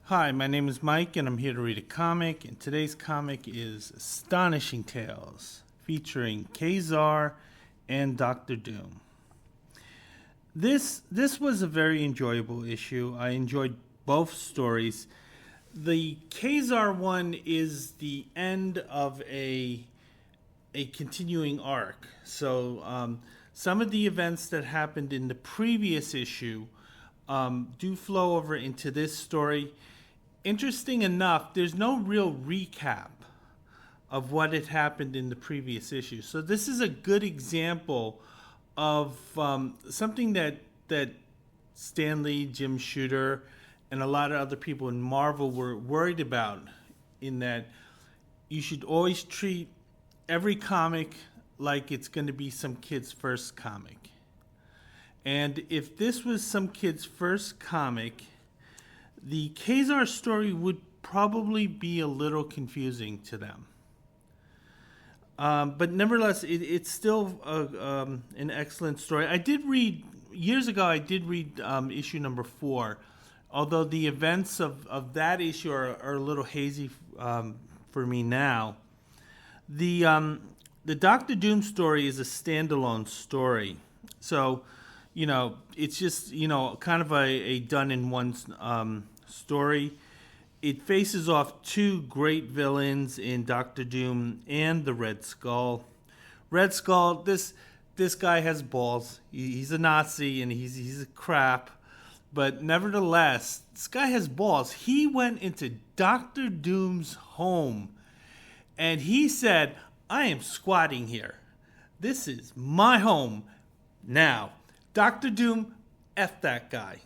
Hi, my name is Mike, and I'm here to read a comic. And today's comic is Astonishing Tales, featuring Ka-Zar and Doctor Doom. This was a very enjoyable issue. I enjoyed both stories. The Ka-Zar one is the end of a continuing arc. So some of the events that happened in the previous issue do flow over into this story. Interesting enough, there's no real recap of what had happened in the previous issue. So this is a good example of something that Stan Lee, Jim Shooter, and a lot of other people in Marvel were worried about, in that you should always treat every comic like it's going to be some kid's first comic. And if this was some kid's first comic, the Ka-Zar story would probably be a little confusing to them. But nevertheless, it's still an excellent story. I did read, years ago, issue number 4, although the events of that issue are a little hazy for me now. The Doctor Doom story is a standalone story. So, it's just, kind of a done-in-one story. It faces off two great villains in Doctor Doom and the Red Skull. Red Skull, this guy has balls. He's a Nazi and he's a crap. But nevertheless, this guy has balls. He went into Doctor Doom's home and he said, "I am squatting here. This is my home now. Doctor Doom, F that guy."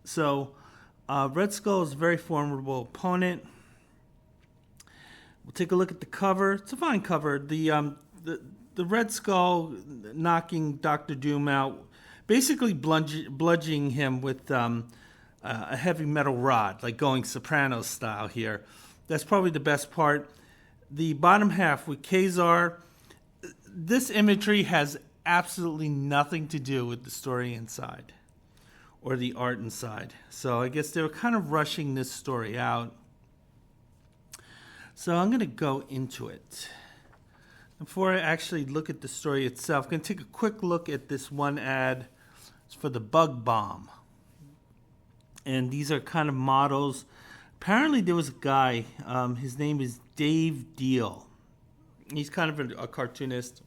So, Red Skull is a very formidable opponent. We'll take a look at the cover. It's a fine cover. The Red Skull knocking Doctor Doom out, basically bludgeoning him with a heavy metal rod, like going Sopranos style here. That's probably the best part. The bottom half with Ka-Zar, this imagery has absolutely nothing to do with the story inside or the art inside. So I guess they were kind of rushing this story out. So I'm going to go into it. Before I actually look at the story itself, I'm going to take a quick look at this one ad. It's for the Bug Bomb. And these are kind of models. Apparently there was a guy, his name is Dave Deal. He's kind of a cartoonist.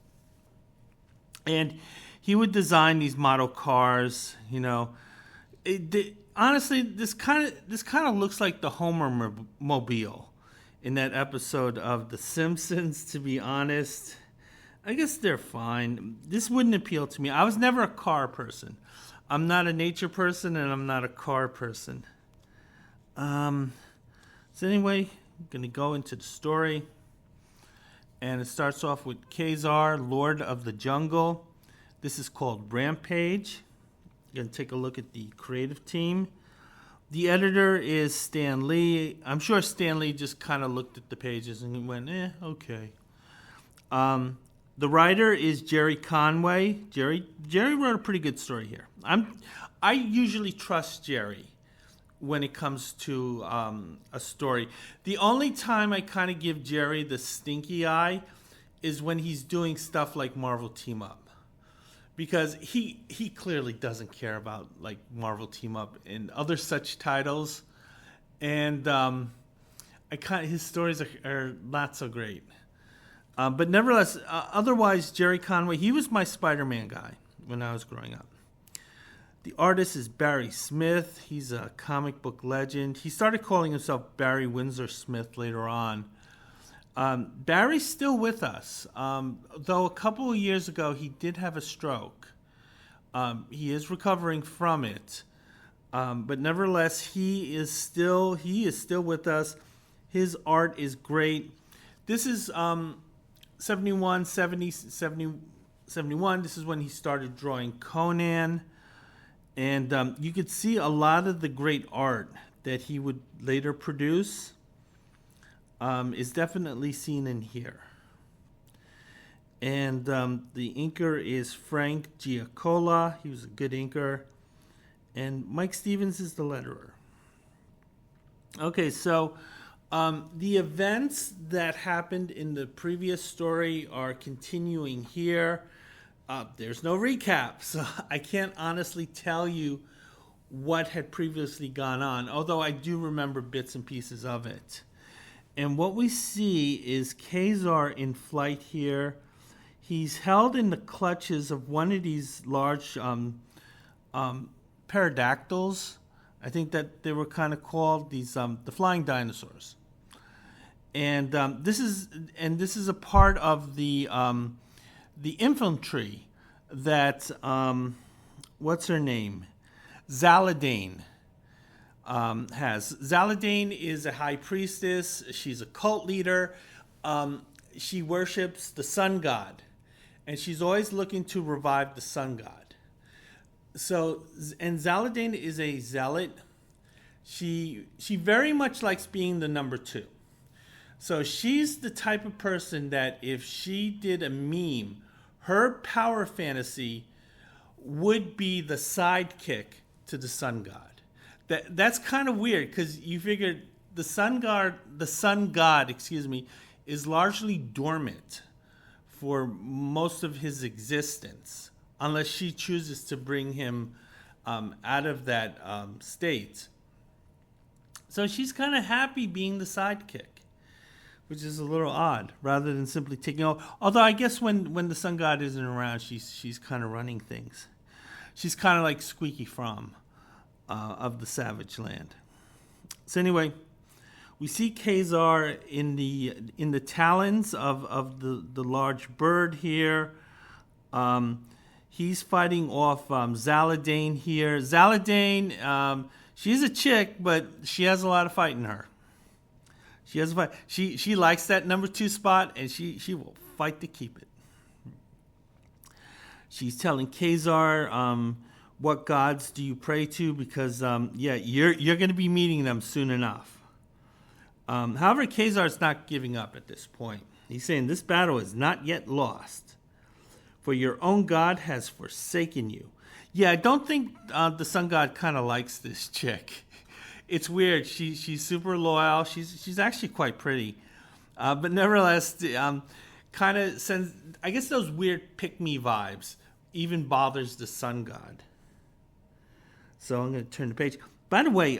And he would design these model cars, honestly, this kind of looks like the Homer mobile in that episode of The Simpsons. To be honest, I guess they're fine. This wouldn't appeal to me. I was never a car person. I'm not a nature person, and I'm not a car person. So anyway, I'm gonna go into the story, and it starts off with Ka-Zar, Lord of the Jungle. This is called Rampage. Going to take a look at the creative team. The editor is Stan Lee. I'm sure Stan Lee just kind of looked at the pages and went, okay. The writer is Jerry Conway. Jerry wrote a pretty good story here. I usually trust Jerry when it comes to a story. The only time I kind of give Jerry the stinky eye is when he's doing stuff like Marvel Team Up. Because he clearly doesn't care about like Marvel Team Up and other such titles, and his stories are not so great. But nevertheless, otherwise, Jerry Conway, he was my Spider-Man guy when I was growing up. The artist is Barry Smith. He's a comic book legend. He started calling himself Barry Windsor Smith later on. Barry's still with us, though a couple of years ago he did have a stroke. He is recovering from it, but nevertheless he is still with us. His art is great. This is 71. This is when he started drawing Conan, and you could see a lot of the great art that he would later produce. Is definitely seen in here. And the inker is Frank Giacola. He was a good inker. And Mike Stevens is the letterer. Okay, so the events that happened in the previous story are continuing here. There's no recap, so I can't honestly tell you what had previously gone on, although I do remember bits and pieces of it. And what we see is Ka-Zar in flight here. He's held in the clutches of one of these large pterodactyls. I think that they were kind of called these the flying dinosaurs. And this is a part of the infantry that what's her name, Zaladane, has. Zaladane is a high priestess. She's a cult leader. She worships the sun god, and she's always looking to revive the sun god. So, and Zaladane is a zealot. She very much likes being the number two. So she's the type of person that if she did a meme, her power fantasy would be the sidekick to the sun god. That's kind of weird because you figure the sun god, is largely dormant for most of his existence, unless she chooses to bring him out of that state. So she's kind of happy being the sidekick, which is a little odd, rather than simply taking over. Although I guess when the sun god isn't around, she's kind of running things. She's kind of like Squeaky Fromm of the Savage Land. So anyway, we see Ka-Zar in the talons of the large bird here. He's fighting off Zaladane here. Zaladane, she's a chick, but she has a lot of fight in her. She has a fight. She likes that number two spot, and she will fight to keep it. She's telling Ka-Zar, what gods do you pray to? Because you're going to be meeting them soon enough. However, Ka-Zar's not giving up at this point. He's saying this battle is not yet lost, for your own god has forsaken you. Yeah, I don't think the sun god kind of likes this chick. It's weird. She's super loyal. She's actually quite pretty, but nevertheless, kind of sends. I guess those weird pick-me vibes even bothers the sun god. So I'm going to turn the page. By the way,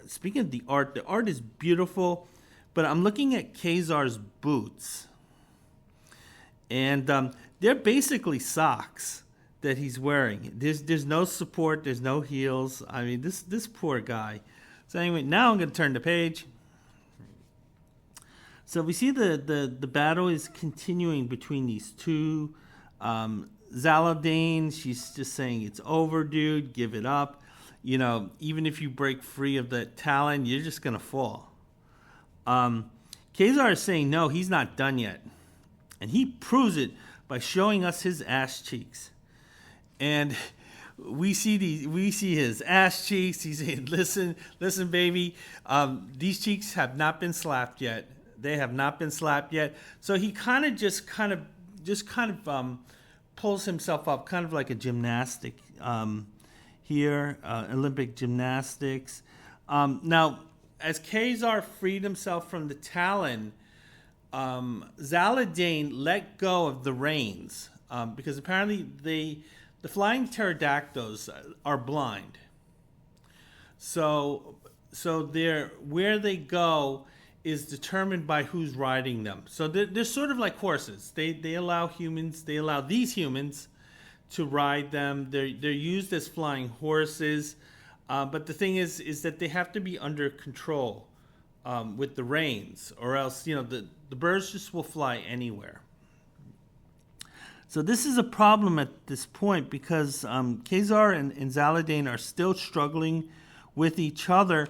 speaking of the art is beautiful, but I'm looking at Ka-Zar's boots, and they're basically socks that he's wearing. There's no support. There's no heels. I mean, this poor guy. So anyway, now I'm going to turn the page. So we see the battle is continuing between these two. Zaladane, she's just saying, it's over, dude. Give it up. You know, even if you break free of the talon, you're just going to fall. Ka-Zar is saying, no, he's not done yet. And he proves it by showing us his ass cheeks. And we see his ass cheeks. He's saying, listen, baby, these cheeks have not been slapped yet. They have not been slapped yet. So he kind of pulls himself up, kind of like a gymnastic here, Olympic gymnastics. Now, as Ka-Zar freed himself from the talon, Zaladane let go of the reins because apparently the flying pterodactyls are blind. So where they go is determined by who's riding them. So they're sort of like horses. They allow these humans to ride them. They're used as flying horses. But the thing is that they have to be under control with the reins, or else the birds just will fly anywhere. So this is a problem at this point because Ka-Zar and Zaladane are still struggling with each other,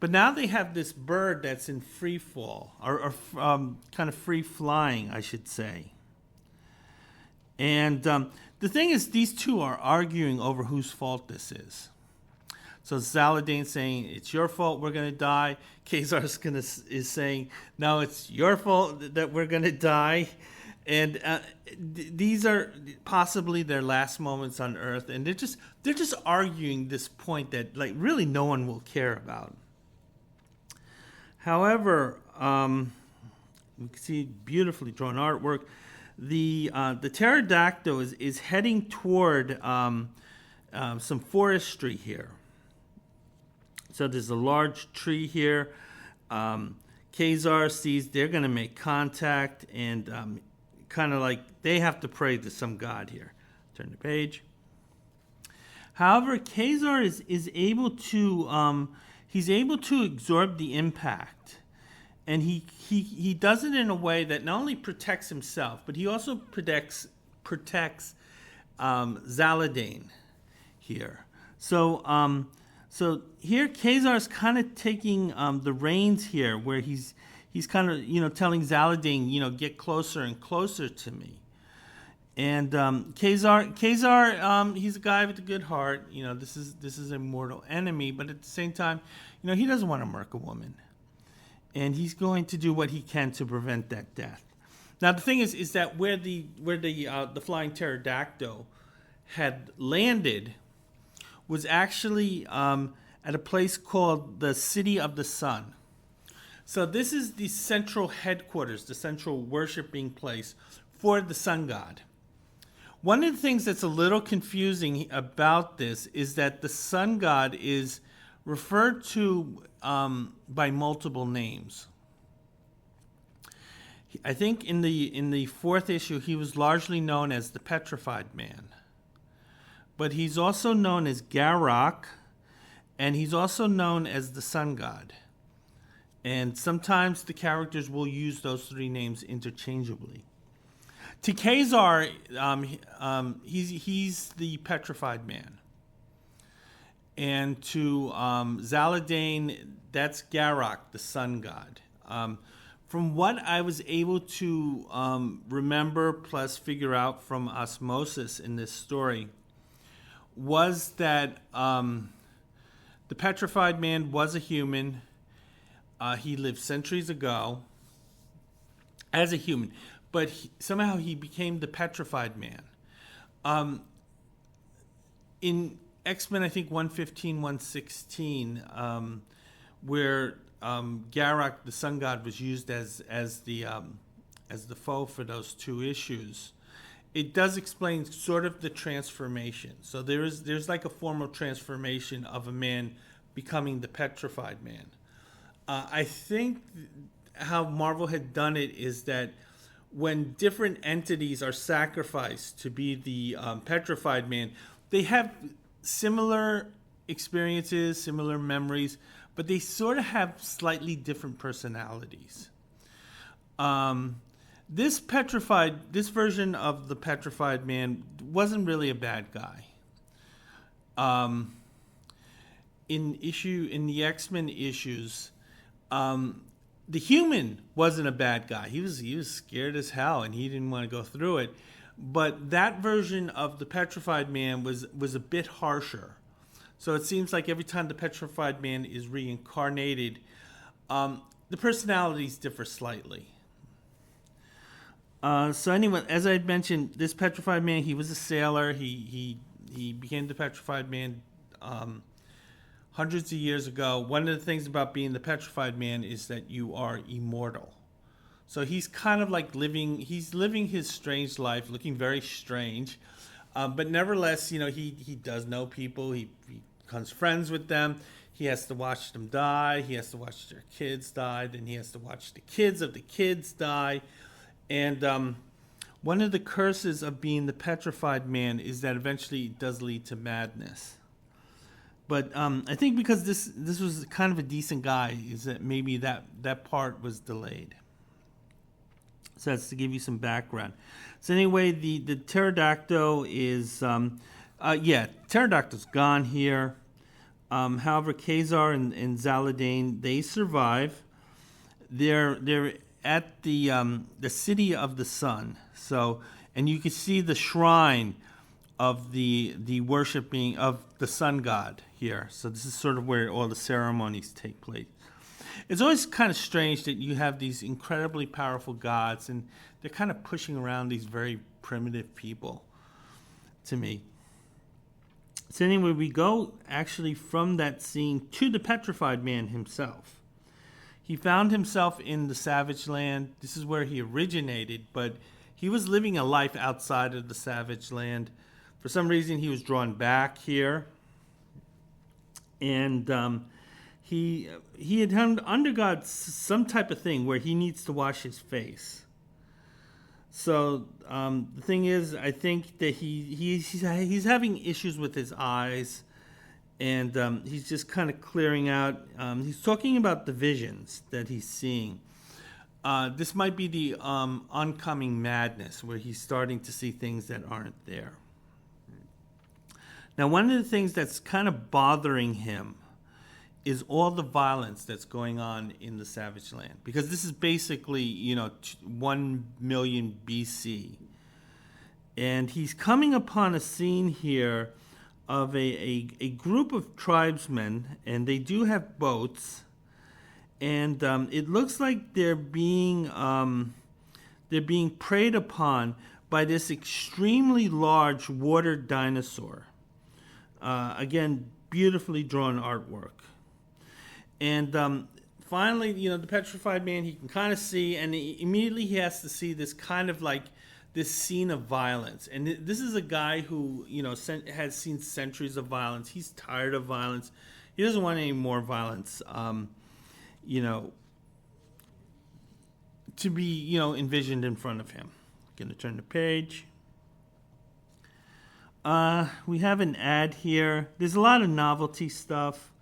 but now they have this bird that's in free fall, or kind of free flying, I should say. And the thing is, these two are arguing over whose fault this is. So Zaladane's saying, it's your fault, we're going to die. Ka-Zar is saying, no, it's your fault that we're going to die. And these are possibly their last moments on Earth, and they're just arguing this point that really no one will care about. However, you can see beautifully drawn artwork. The pterodactyl is heading toward some forestry here. So there's a large tree here. Ka-Zar sees they're going to make contact, and kind of like they have to pray to some god here. Turn the page. However, Ka-Zar is able to he's able to absorb the impact, and he does it in a way that not only protects himself, but he also protects Zaladane here. So here Ka-Zar is kind of taking the reins here, where he's kind of telling Zaladane, get closer and closer to me. And Ka-Zar, he's a guy with a good heart. This is a mortal enemy, but at the same time, he doesn't want to murk a woman, and he's going to do what he can to prevent that death. Now the thing is that where the flying pterodactyl had landed was actually at a place called the City of the Sun. So this is the central headquarters, the central worshiping place for the sun god. One of the things that's a little confusing about this is that the sun god is referred to by multiple names. I think in the fourth issue, he was largely known as the Petrified Man. But he's also known as Garak, and he's also known as the sun god. And sometimes the characters will use those three names interchangeably. To Ka-Zar, he's the Petrified Man. And to Zaladane, that's Garak, the sun god. From what I was able to remember plus figure out from osmosis in this story, was that the Petrified Man was a human. He lived centuries ago as a human, but somehow he became the Petrified Man. In X-Men, I think 115, 116, where Garak, the sun god, was used as the foe for those two issues. It does explain sort of the transformation. So there's like a formal transformation of a man becoming the Petrified Man. I think how Marvel had done it is that when different entities are sacrificed to be the Petrified Man, they have similar experiences, similar memories, but they sort of have slightly different personalities. This version of the Petrified Man wasn't really a bad guy. In the X-Men issues, the Human wasn't a bad guy. He was scared as hell, and he didn't want to go through it. But that version of the Petrified Man was a bit harsher. So it seems like every time the Petrified Man is reincarnated, the personalities differ slightly. So anyway, as I had mentioned, this Petrified Man, he was a sailor. He became the Petrified Man hundreds of years ago. One of the things about being the Petrified Man is that you are immortal. So he's kind of like living his strange life, looking very strange. But nevertheless, he does know people. He becomes friends with them. He has to watch them die. He has to watch their kids die. Then he has to watch the kids of the kids die. And one of the curses of being the Petrified Man is that eventually it does lead to madness. But I think because this was kind of a decent guy, is that maybe that part was delayed. So that's to give you some background. So anyway, the pterodactyl is, pterodactyl's gone here. However, Ka-Zar and Zaladane, they survive. They're at the City of the Sun. So, and you can see the shrine of the worshiping of the sun god here. So this is sort of where all the ceremonies take place. It's always kind of strange that you have these incredibly powerful gods, and they're kind of pushing around these very primitive people, to me. So anyway, we go actually from that scene to the Petrified Man himself. he found himself in the savage land. This is where he originated, but he was living a life outside of the savage land. For some reason, he was drawn back here, and he had undergone some type of thing where he needs to wash his face. So the thing is, I think that he's having issues with his eyes, and he's just kind of clearing out. He's talking about the visions that he's seeing. This might be the oncoming madness, where he's starting to see things that aren't there. Now, one of the things that's kind of bothering him is all the violence that's going on in the savage land, because this is basically 1 million BC, and he's coming upon a scene here of a group of tribesmen, and they do have boats, and it looks like they're being preyed upon by this extremely large water dinosaur. Again, beautifully drawn artwork. And finally, the petrified man, he can kind of see, and immediately he has to see this kind of like this scene of violence. And this is a guy who, has seen centuries of violence. He's tired of violence. He doesn't want any more violence, to be, envisioned in front of him. Going to turn the page. We have an ad here. There's a lot of novelty stuff.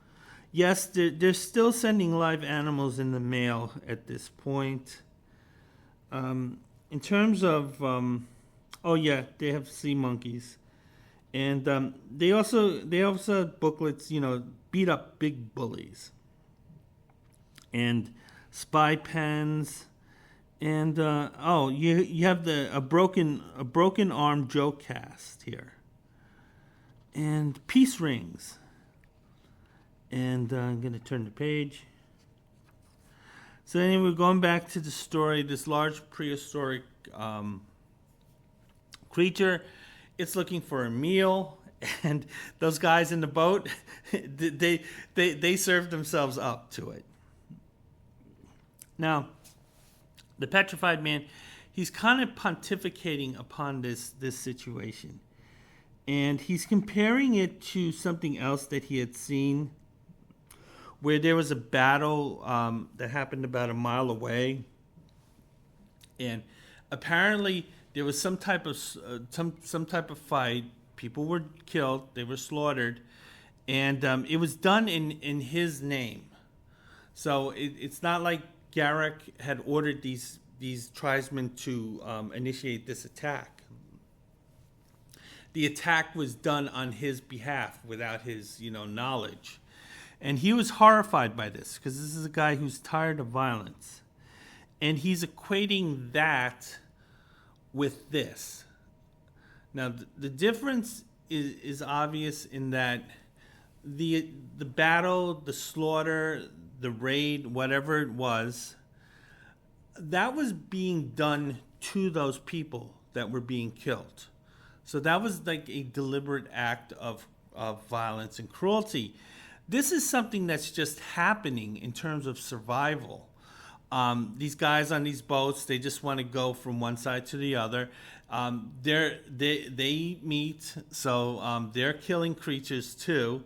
Yes, they're still sending live animals in the mail at this point. In terms of, they have sea monkeys, and they also have booklets, beat up big bullies, and spy pens, and you have a broken arm joke cast here, and peace rings. And I'm going to turn the page. So anyway, we're going back to the story. This large prehistoric creature, it's looking for a meal, and those guys in the boat, they served themselves up to it. Now, the petrified man, he's kind of pontificating upon this situation, and he's comparing it to something else that he had seen, where there was a battle that happened about a mile away, and apparently there was some type of fight. People were killed, they were slaughtered, and it was done in his name. So it's not like Garak had ordered these tribesmen to initiate this attack. The attack was done on his behalf without his knowledge. And he was horrified by this, because this is a guy who's tired of violence. And he's equating that with this. Now, the difference is obvious in that the battle, the slaughter, the raid, whatever it was, that was being done to those people that were being killed. So that was like a deliberate act of violence and cruelty. This is something that's just happening in terms of survival. These guys on these boats, they just want to go from one side to the other. They eat meat, so they're killing creatures too.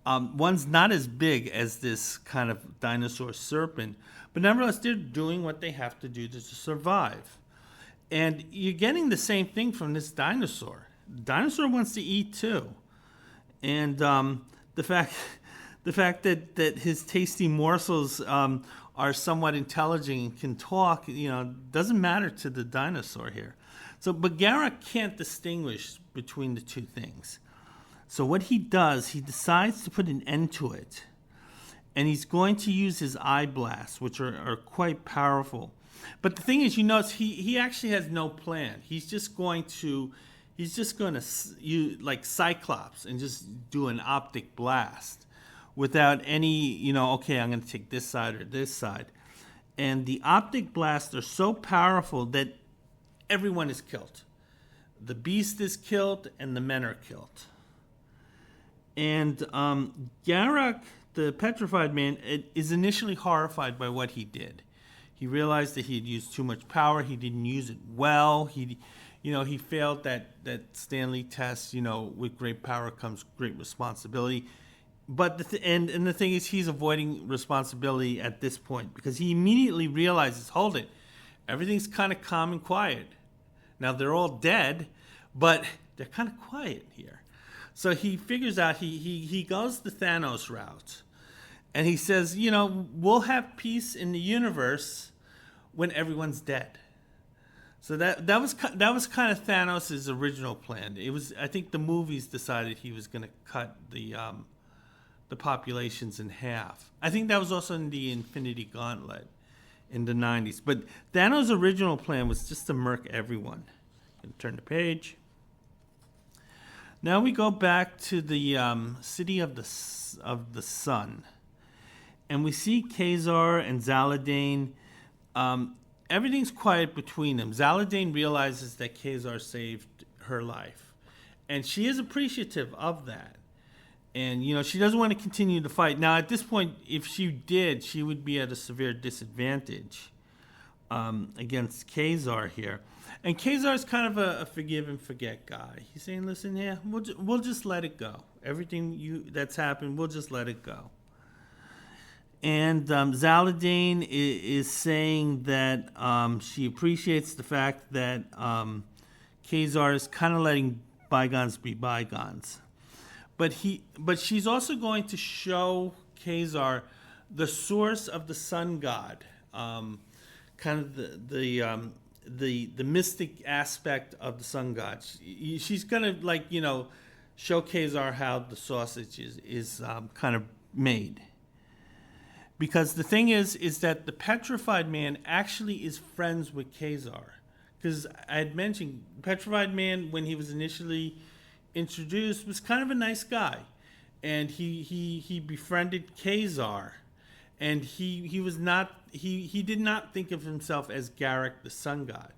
One's not as big as this kind of dinosaur serpent, but nevertheless, they're doing what they have to do to survive. And you're getting the same thing from this dinosaur. The dinosaur wants to eat too. And the fact that his tasty morsels are somewhat intelligent and can talk, doesn't matter to the dinosaur here. So, but Garak can't distinguish between the two things. So what he does, he decides to put an end to it. And he's going to use his eye blasts, which are quite powerful. But the thing is, he actually has no plan. He's just going to use like Cyclops and just do an optic blast without any, okay, I'm going to take this side or this side. And the optic blasts are so powerful that everyone is killed. The beast is killed and the men are killed. And Garak the petrified man is initially horrified by what he did. He realized that he had used too much power. He didn't use it well. He failed that Stanley test. With great power comes great responsibility. But the thing is, he's avoiding responsibility at this point because he immediately realizes, hold it, everything's kind of calm and quiet. Now they're all dead, but they're kind of quiet here. So he figures out he goes the Thanos route, and he says, we'll have peace in the universe when everyone's dead. So that was kind of Thanos' original plan. It was, I think the movies decided he was going to cut the populations in half. I think that was also in the Infinity Gauntlet in the 90s. But Thanos' original plan was just to murk everyone. Turn the page. Now we go back to the city of the sun, and we see Ka-Zar and Zaladane. Everything's quiet between them. Zaladane realizes that Ka-Zar saved her life, and she is appreciative of that. And, she doesn't want to continue the fight. Now, at this point, if she did, she would be at a severe disadvantage against Ka-Zar here. And Ka-Zar is kind of a forgive and forget guy. He's saying, listen, we'll just let it go. Everything that's happened, we'll just let it go. And Zaladane is saying that she appreciates the fact that Ka-Zar is kind of letting bygones be bygones. But she's also going to show Ka-Zar the source of the sun god, kind of the mystic aspect of the sun god. She's going to show Ka-Zar how the sausage is kind of made. Because the thing is that the petrified man actually is friends with Ka-Zar. Because I had mentioned, the petrified man, when he was initially introduced, was kind of a nice guy. And he befriended Ka-Zar. And he did not think of himself as Garrick, the sun god.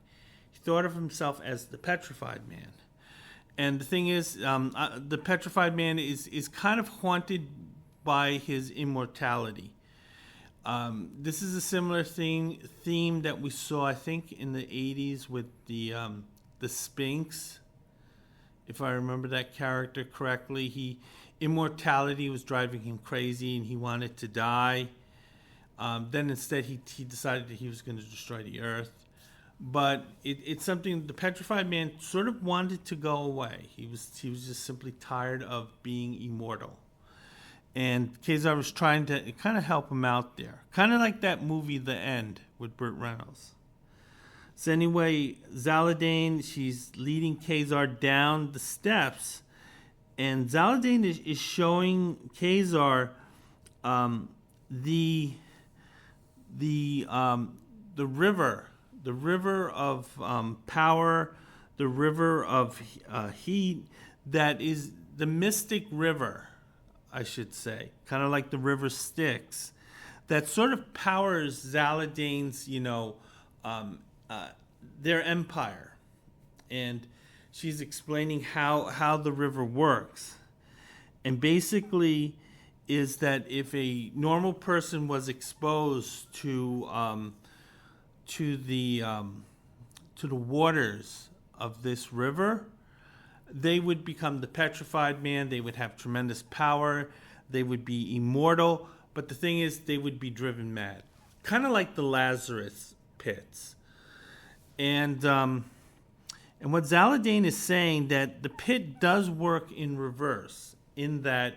He thought of himself as the petrified man. And the thing is, the petrified man is kind of haunted by his immortality. This is a similar theme that we saw, I think, in the 80s with the Sphinx. If I remember that character correctly, immortality was driving him crazy, and he wanted to die. Then instead, he decided that he was going to destroy the earth. But it's something the petrified man sort of wanted to go away. He was just simply tired of being immortal. And Ka-Zar was trying to kind of help him out there. Kind of like that movie, The End, with Burt Reynolds. So anyway, Zaladane, she's leading Ka-Zar down the steps. And Zaladane is showing Ka-Zar the river of power, the river of heat, that is the mystic river, I should say, kind of like the river Styx, that sort of powers Zaladane's, their empire. And she's explaining how the river works. And basically is that if a normal person was exposed to the waters of this river, they would become the petrified man. They would have tremendous power. They would be immortal. But the thing is, they would be driven mad. Kind of like the Lazarus pits. And what Zaladane is saying, that the pit does work in reverse, in that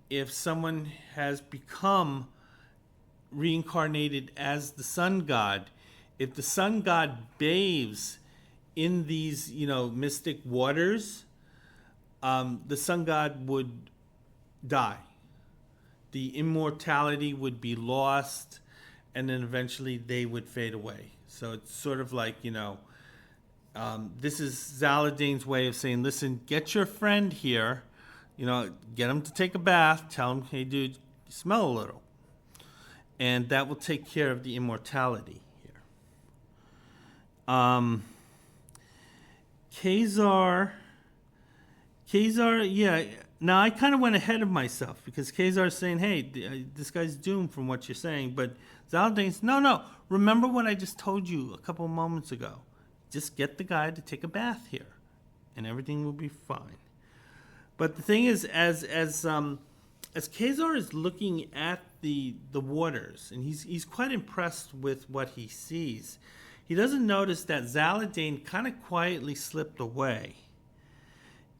if someone has become reincarnated as the sun god, if the sun god bathes in these, mystic waters, the sun god would die. The immortality would be lost, and then eventually they would fade away. So it's sort of like, this is Zaladane's way of saying, listen, get your friend here, get him to take a bath, tell him, hey, dude, you smell a little. And that will take care of the immortality here. Ka-Zar Ka-Zar, yeah. Now I kind of went ahead of myself because Ka-Zar's saying, "Hey, this guy's doomed from what you're saying," but Zaladain's, "No. Remember what I just told you a couple of moments ago. Just get the guy to take a bath here, and everything will be fine." But the thing is, as Ka-Zar is looking at the waters, and he's quite impressed with what he sees, he doesn't notice that Zaladain kind of quietly slipped away.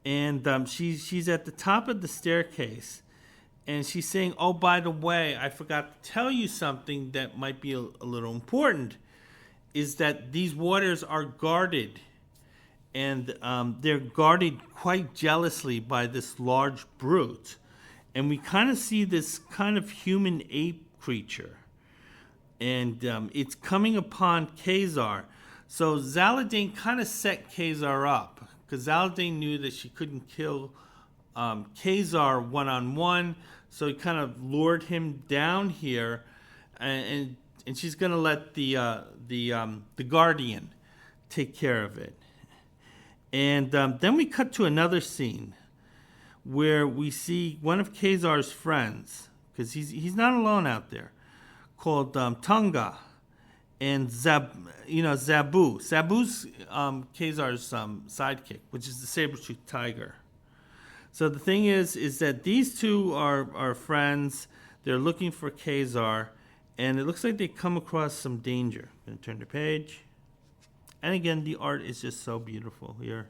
And she's at the top of the staircase, and she's saying, "Oh, by the way, I forgot to tell you something that might be a little important, is that these waters are guarded, and they're guarded quite jealously by this large brute. And we kind of see this kind of human ape creature, and it's coming upon Ka-Zar. So Zaladain kind of set Ka-Zar up, because Zaladain knew that she couldn't kill Ka-Zar one-on-one, so he kind of lured him down here, and she's going to let the guardian take care of it. And then we cut to another scene where we see one of Ka-Zar's friends, because he's not alone out there, called Tunga. And Zabu. Zabu's Ka-Zar's sidekick, which is the saber-toothed tiger. So the thing is that these two are friends. They're looking for Ka-Zar, and it looks like they come across some danger. I'm going to turn the page. And again, the art is just so beautiful here.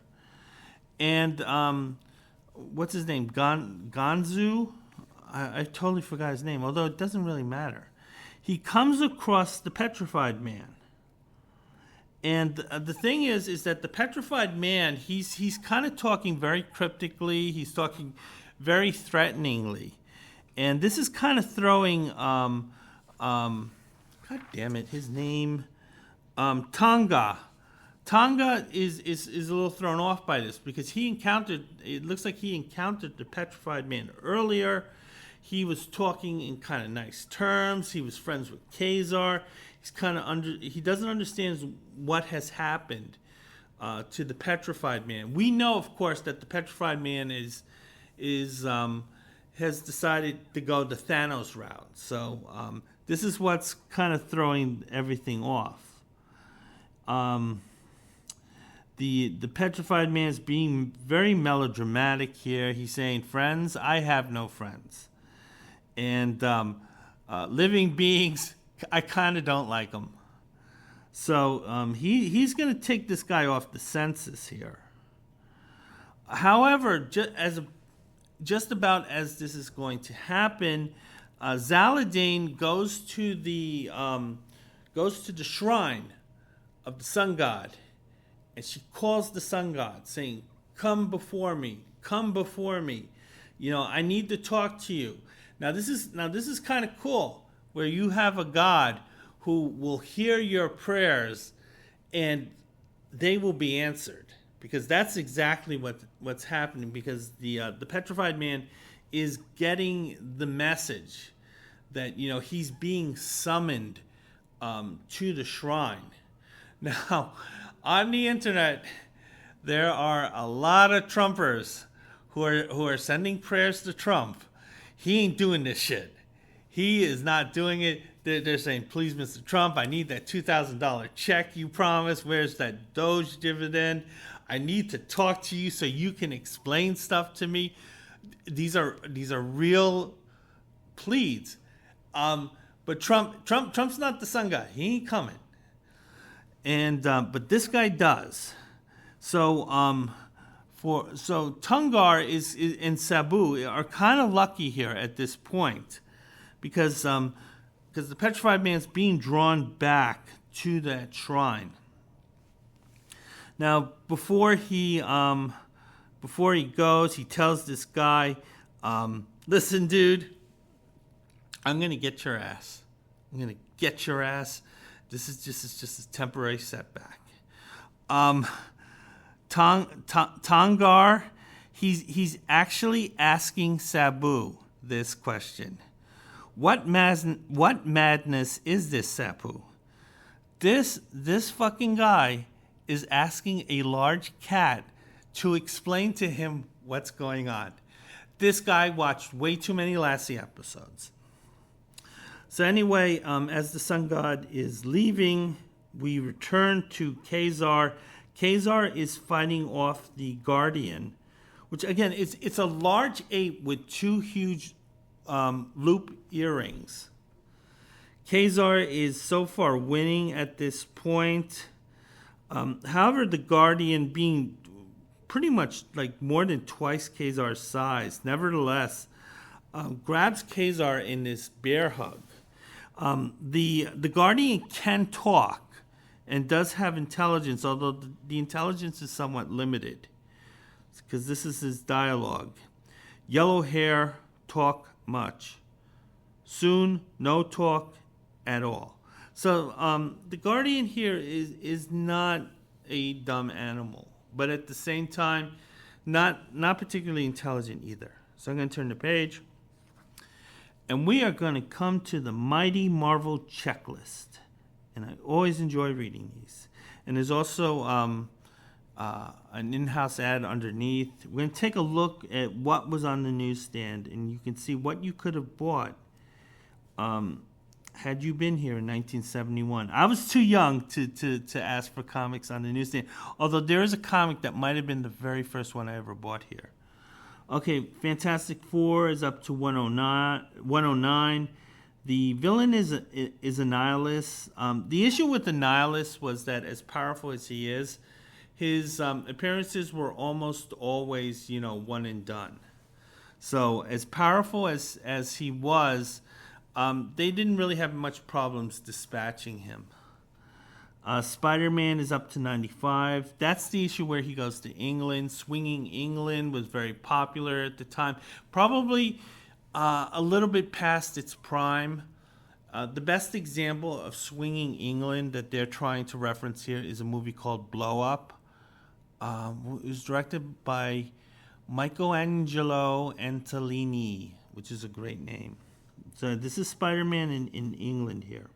And what's his name? Ganzu? I totally forgot his name, although it doesn't really matter. He comes across the petrified man. And the thing is that the petrified man, he's kind of talking very cryptically. He's talking very threateningly. And this is kind of throwing, God damn it, his name, Tonga. Tonga is a little thrown off by this because it looks like he encountered the petrified man earlier. He was talking in kind of nice terms. He was friends with Ka-Zar. He doesn't understand what has happened to the petrified man. We know, of course, that the petrified man has decided to go the Thanos route. So this is what's kind of throwing everything off. The petrified man is being very melodramatic here. He's saying, "Friends, I have no friends. And living beings, I kind of don't like them." So he's going to take this guy off the census here. However, just about as this is going to happen, Zaladain goes to the shrine of the sun god, and she calls the sun god, saying, "Come before me, come before me. I need to talk to you." Now this is kind of cool, where you have a God who will hear your prayers, and they will be answered, because that's exactly what's happening. Because the petrified man is getting the message that he's being summoned to the shrine. Now, on the internet, there are a lot of Trumpers who are sending prayers to Trump. He ain't doing this shit. He is not doing it. They're saying, "Please, Mr. Trump, I need that $2,000 check you promised. Where's that Doge dividend? I need to talk to you so you can explain stuff to me." These are real pleads. But Trump's not the sun god. He ain't coming. And but this guy does. So Tungar and Sabu are kind of lucky here at this point, because the petrified man's being drawn back to that shrine. Now, before he goes, he tells this guy, "Listen, dude, I'm gonna get your ass. I'm gonna get your ass. This is just a temporary setback." Tongar, he's actually asking Sabu this question. What madness is this, Sabu? This fucking guy is asking a large cat to explain to him what's going on. This guy watched way too many Lassie episodes. So anyway, as the sun god is leaving, we return to Ka-Zar. Ka-Zar is fighting off the Guardian, which again, it's a large ape with two huge loop earrings. Ka-Zar is so far winning at this point. However, the Guardian, being pretty much like more than twice Ka-Zar's size, nevertheless, grabs Ka-Zar in this bear hug. The Guardian can talk and does have intelligence, although the intelligence is somewhat limited, because this is his dialogue. Yellow hair, talk much. Soon, no talk at all. So the Guardian here is not a dumb animal, but at the same time, not particularly intelligent either. So I'm going to turn the page, and we are going to come to the Mighty Marvel Checklist. And I always enjoy reading these. And there's also an in-house ad underneath. We're going to take a look at what was on the newsstand, and you can see what you could have bought had you been here in 1971. I was too young to ask for comics on the newsstand, although there is a comic that might have been the very first one I ever bought here. Okay, Fantastic Four is up to 109. The villain is a nihilist. The issue with the nihilist was that, as powerful as he is, his appearances were almost always, one and done. So as powerful as he was, they didn't really have much problems dispatching him. Spider-Man is up to 95. That's the issue where he goes to England. Swinging England was very popular at the time. Probably a little bit past its prime. The best example of Swinging England that they're trying to reference here is a movie called Blow Up. It was directed by Michelangelo Antolini, which is a great name. So this is Spider-Man in England here.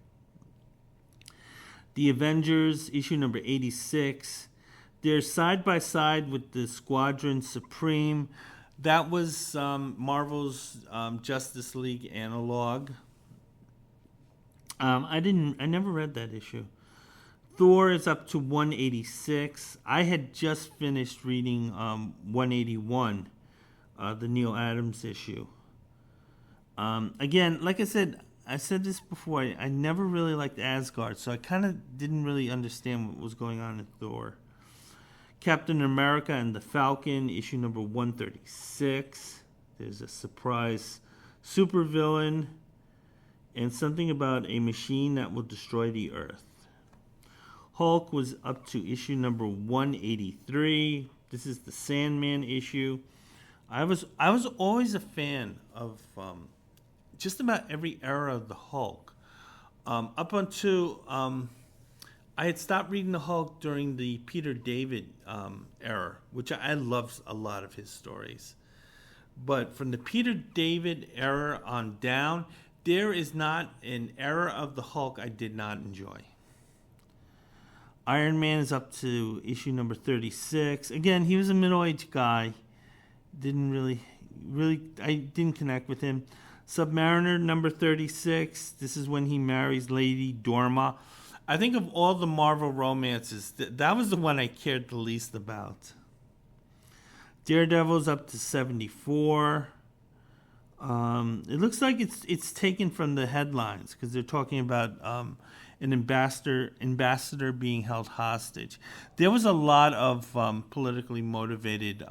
The Avengers, issue number 86. They're side by side with the Squadron Supreme. That was Marvel's Justice League analog. I never read that issue. Thor is up to 186. I had just finished reading 181, the Neil Adams issue. Again, like I said this before, I never really liked Asgard, so I kind of didn't really understand what was going on in Thor. Captain America and the Falcon, issue number 136. There's a surprise supervillain and something about a machine that will destroy the Earth. Hulk was up to issue number 183. This is the Sandman issue. I was always a fan of just about every era of the Hulk. Up until I had stopped reading the Hulk during the Peter David era, which I loved a lot of his stories. But from the Peter David era on down, there is not an era of the Hulk I did not enjoy. Iron Man is up to issue number 36. Again, he was a middle-aged guy. I didn't connect with him. Submariner number 36. This is when he marries Lady Dorma. I think of all the Marvel romances, that was the one I cared the least about. Daredevil's up to 74. It looks like it's taken from the headlines because they're talking about an ambassador being held hostage. There was a lot of politically motivated,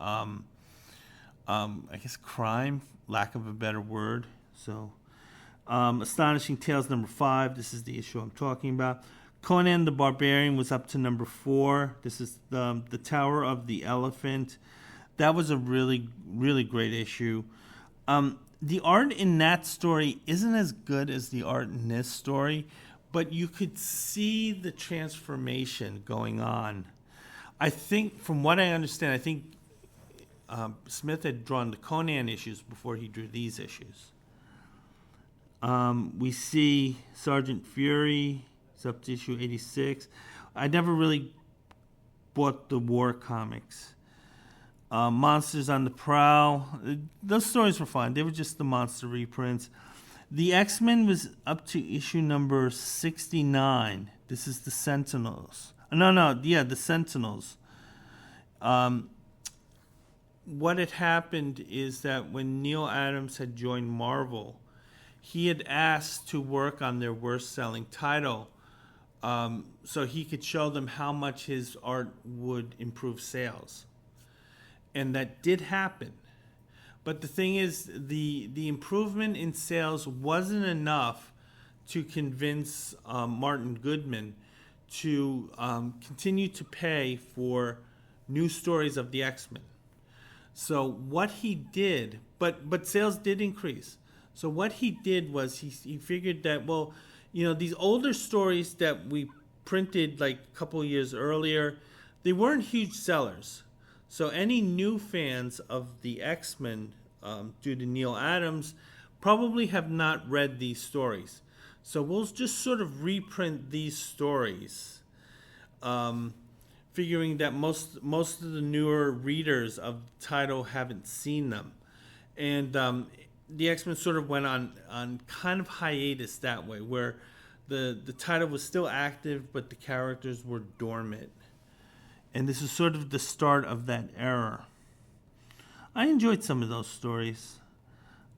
crime, lack of a better word. So, Astonishing Tales number 5. This is the issue I'm talking about. Conan the Barbarian was up to number 4. This is the Tower of the Elephant. That was a really, really great issue. The art in that story isn't as good as the art in this story, but you could see the transformation going on. I think, from what I understand, Smith had drawn the Conan issues before he drew these issues. We see Sergeant Fury. It's up to issue 86. I never really bought the war comics. Monsters on the Prowl. Those stories were fine. They were just the monster reprints. The X-Men was up to issue number 69. This is the Sentinels. The Sentinels. What had happened is that when Neil Adams had joined Marvel, he had asked to work on their worst-selling title, so he could show them how much his art would improve sales. And that did happen. But the thing is, the improvement in sales wasn't enough to convince Martin Goodman to continue to pay for new stories of the X-Men. So what he did, but sales did increase. So what he did was he figured that, well, these older stories that we printed like a couple of years earlier, they weren't huge sellers. So any new fans of the X-Men, due to Neil Adams, probably have not read these stories. So we'll just sort of reprint these stories, figuring that most of the newer readers of the title haven't seen them. And the X-Men sort of went on kind of hiatus that way, where the title was still active, but the characters were dormant. And this is sort of the start of that era. I enjoyed some of those stories.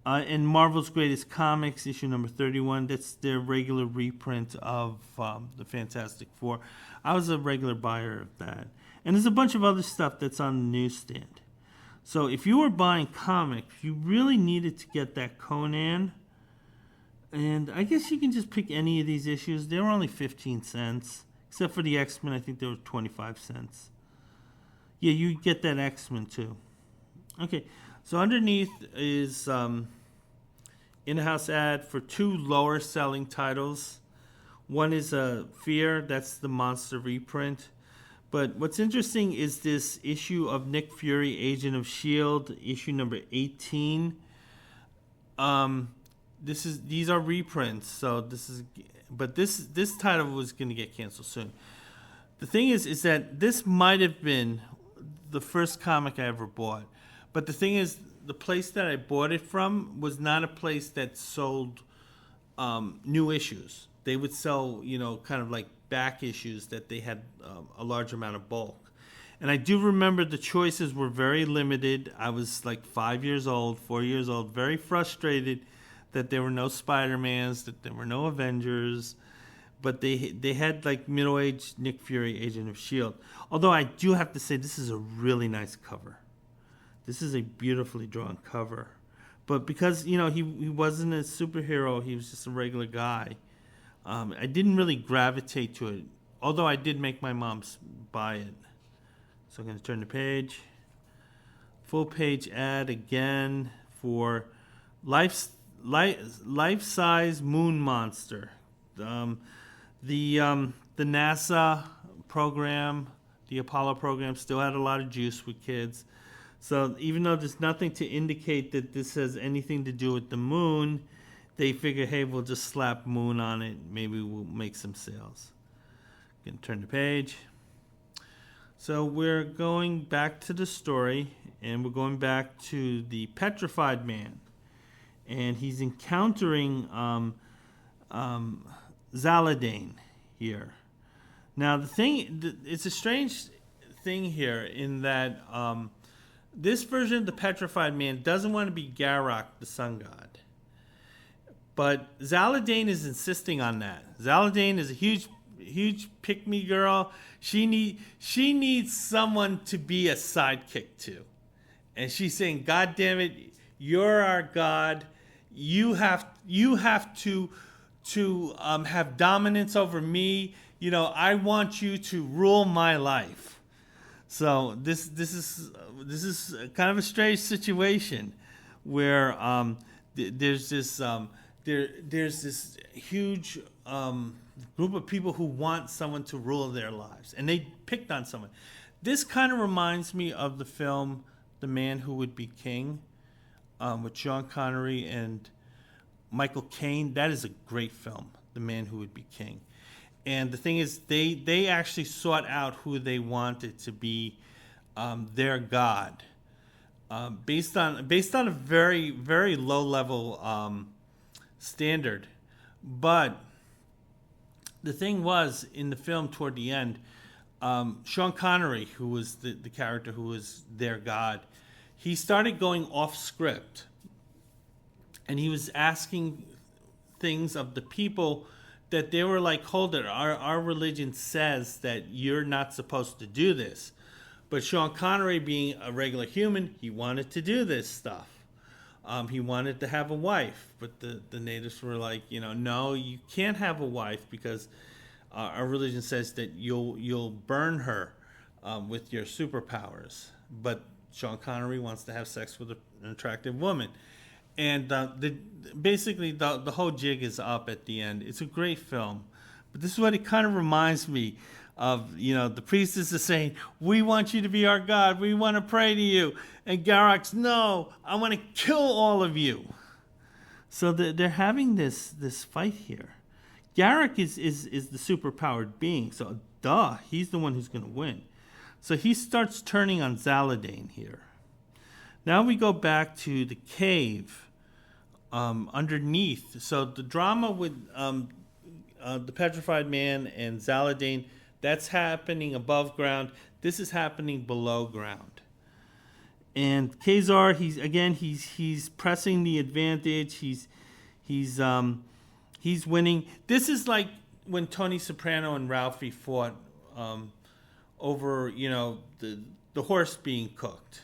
In Marvel's Greatest Comics, issue number 31, that's their regular reprint of the Fantastic Four. I was a regular buyer of that. And there's a bunch of other stuff that's on the newsstand. So if you were buying comics, you really needed to get that Conan. And I guess you can just pick any of these issues. They were only 15 cents. Except for the X-Men, I think they were 25 cents. Yeah, you get that X-Men too. Okay, so underneath is in-house ad for two lower selling titles. One is Fear, that's the monster reprint. But what's interesting is this issue of Nick Fury, Agent of S.H.I.E.L.D., issue number 18. These are reprints, so this title was going to get canceled soon. The thing is that this might have been the first comic I ever bought. But the thing is, the place that I bought it from was not a place that sold new issues. They would sell, kind of like back issues that they had a large amount of bulk. And I do remember the choices were very limited. I was like 4 years old, very frustrated that there were no Spider-Mans, that there were no Avengers, but they had like middle-aged Nick Fury, Agent of S.H.I.E.L.D. Although I do have to say, this is a really nice cover. This is a beautifully drawn cover. But because, he wasn't a superhero, he was just a regular guy, I didn't really gravitate to it, although I did make my mom buy it. So I'm going to turn the page. Full page ad again for life-size moon monster. The NASA program, the Apollo program, still had a lot of juice with kids. So even though there's nothing to indicate that this has anything to do with the moon, they figure, hey, we'll just slap moon on it. Maybe we'll make some sales. Can turn the page. So we're going back to the story, and we're going back to the petrified man. And he's encountering Zaladane here. Now, it's a strange thing here in that this version of the petrified man doesn't want to be Garrock, the sun god. But Zaladane is insisting on that. Zaladane is a huge pick-me girl. She needs someone to be a sidekick to. And she's saying, God damn it, you're our god. You have to have dominance over me. I want you to rule my life. So this is kind of a strange situation where there's this huge group of people who want someone to rule their lives, and they picked on someone. This kind of reminds me of the film The Man Who Would Be King, with Sean Connery and Michael Caine. That is a great film, The Man Who Would Be King. And the thing is, they actually sought out who they wanted to be their god. based on a very very low level standard. But the thing was, in the film toward the end, Sean Connery, who was the character who was their god, he started going off script, and he was asking things of the people that they were like, hold it, our religion says that you're not supposed to do this. But Sean Connery, being a regular human, he wanted to do this stuff. He wanted to have a wife, but the natives were like, no, you can't have a wife because our religion says that you'll burn her with your superpowers. But Sean Connery wants to have sex with an attractive woman. And basically the whole jig is up at the end. It's a great film. But this is what it kind of reminds me of. The priestess is saying, we want you to be our God. We want to pray to you. And Garak's, no, I want to kill all of you. So they're having this fight here. Garak is the superpowered being. So, he's the one who's going to win. So he starts turning on Zaladane here. Now we go back to the cave underneath. So the drama with the Petrified Man and Zaladane, that's happening above ground. This is happening below ground. And Ka-Zar, he's pressing the advantage. He's winning. This is like when Tony Soprano and Ralphie fought over the horse being cooked.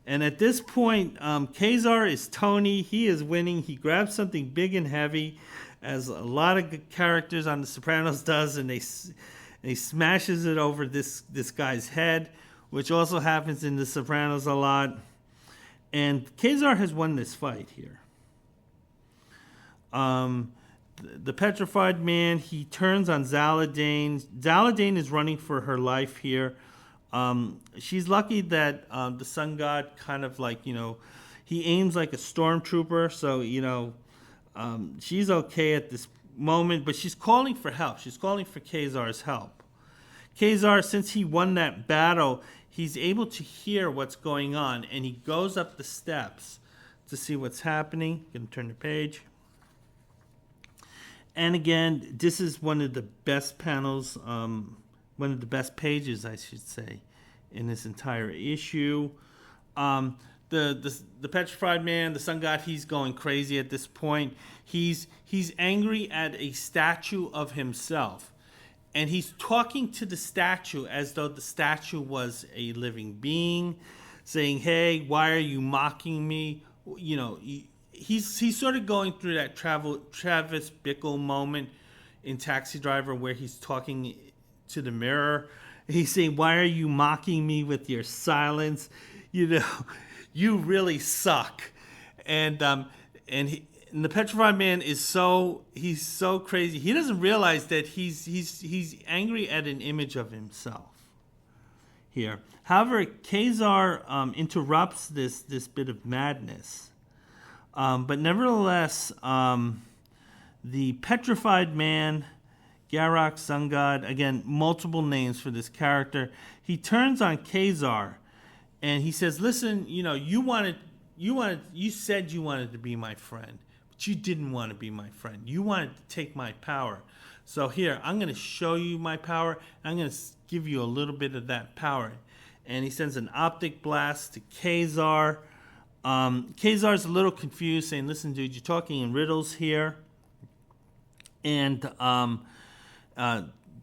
And at this point, Ka-Zar is Tony. He is winning. He grabs something big and heavy, as a lot of characters on The Sopranos does, and he smashes it over this guy's head, which also happens in The Sopranos a lot. And Ka-Zar has won this fight here. The Petrified Man, he turns on Zaladane. Zaladane is running for her life here. She's lucky that the sun god kind of he aims like a stormtrooper, so she's okay at this moment, but she's calling for help. She's calling for Ka-Zar's help. Ka-Zar, since he won that battle, he's able to hear what's going on, and he goes up the steps to see what's happening. Gonna turn the page. And again, this is one of the best panels, one of the best pages, I should say, in this entire issue. The Petrified Man, the sun god, he's going crazy at this point. He's angry at a statue of himself, and he's talking to the statue as though the statue was a living being, saying, "Hey, why are you mocking me?" He's sort of going through that Travis Bickle moment in Taxi Driver where he's talking to the mirror. He's saying, "Why are you mocking me with your silence? You really suck." And the Petrified Man is so crazy. He doesn't realize that he's angry at an image of himself here. However, Ka-Zar interrupts this bit of madness. But nevertheless, the Petrified Man, Garak, Sun God, again, multiple names for this character. He turns on Ka-Zar, and he says, "Listen, you said you wanted to be my friend, but you didn't want to be my friend. You wanted to take my power. So here, I'm going to show you my power. I'm going to give you a little bit of that power." And he sends an optic blast to Ka-Zar. Ka-Zar's a little confused, saying, "Listen, dude, you're talking in riddles here." And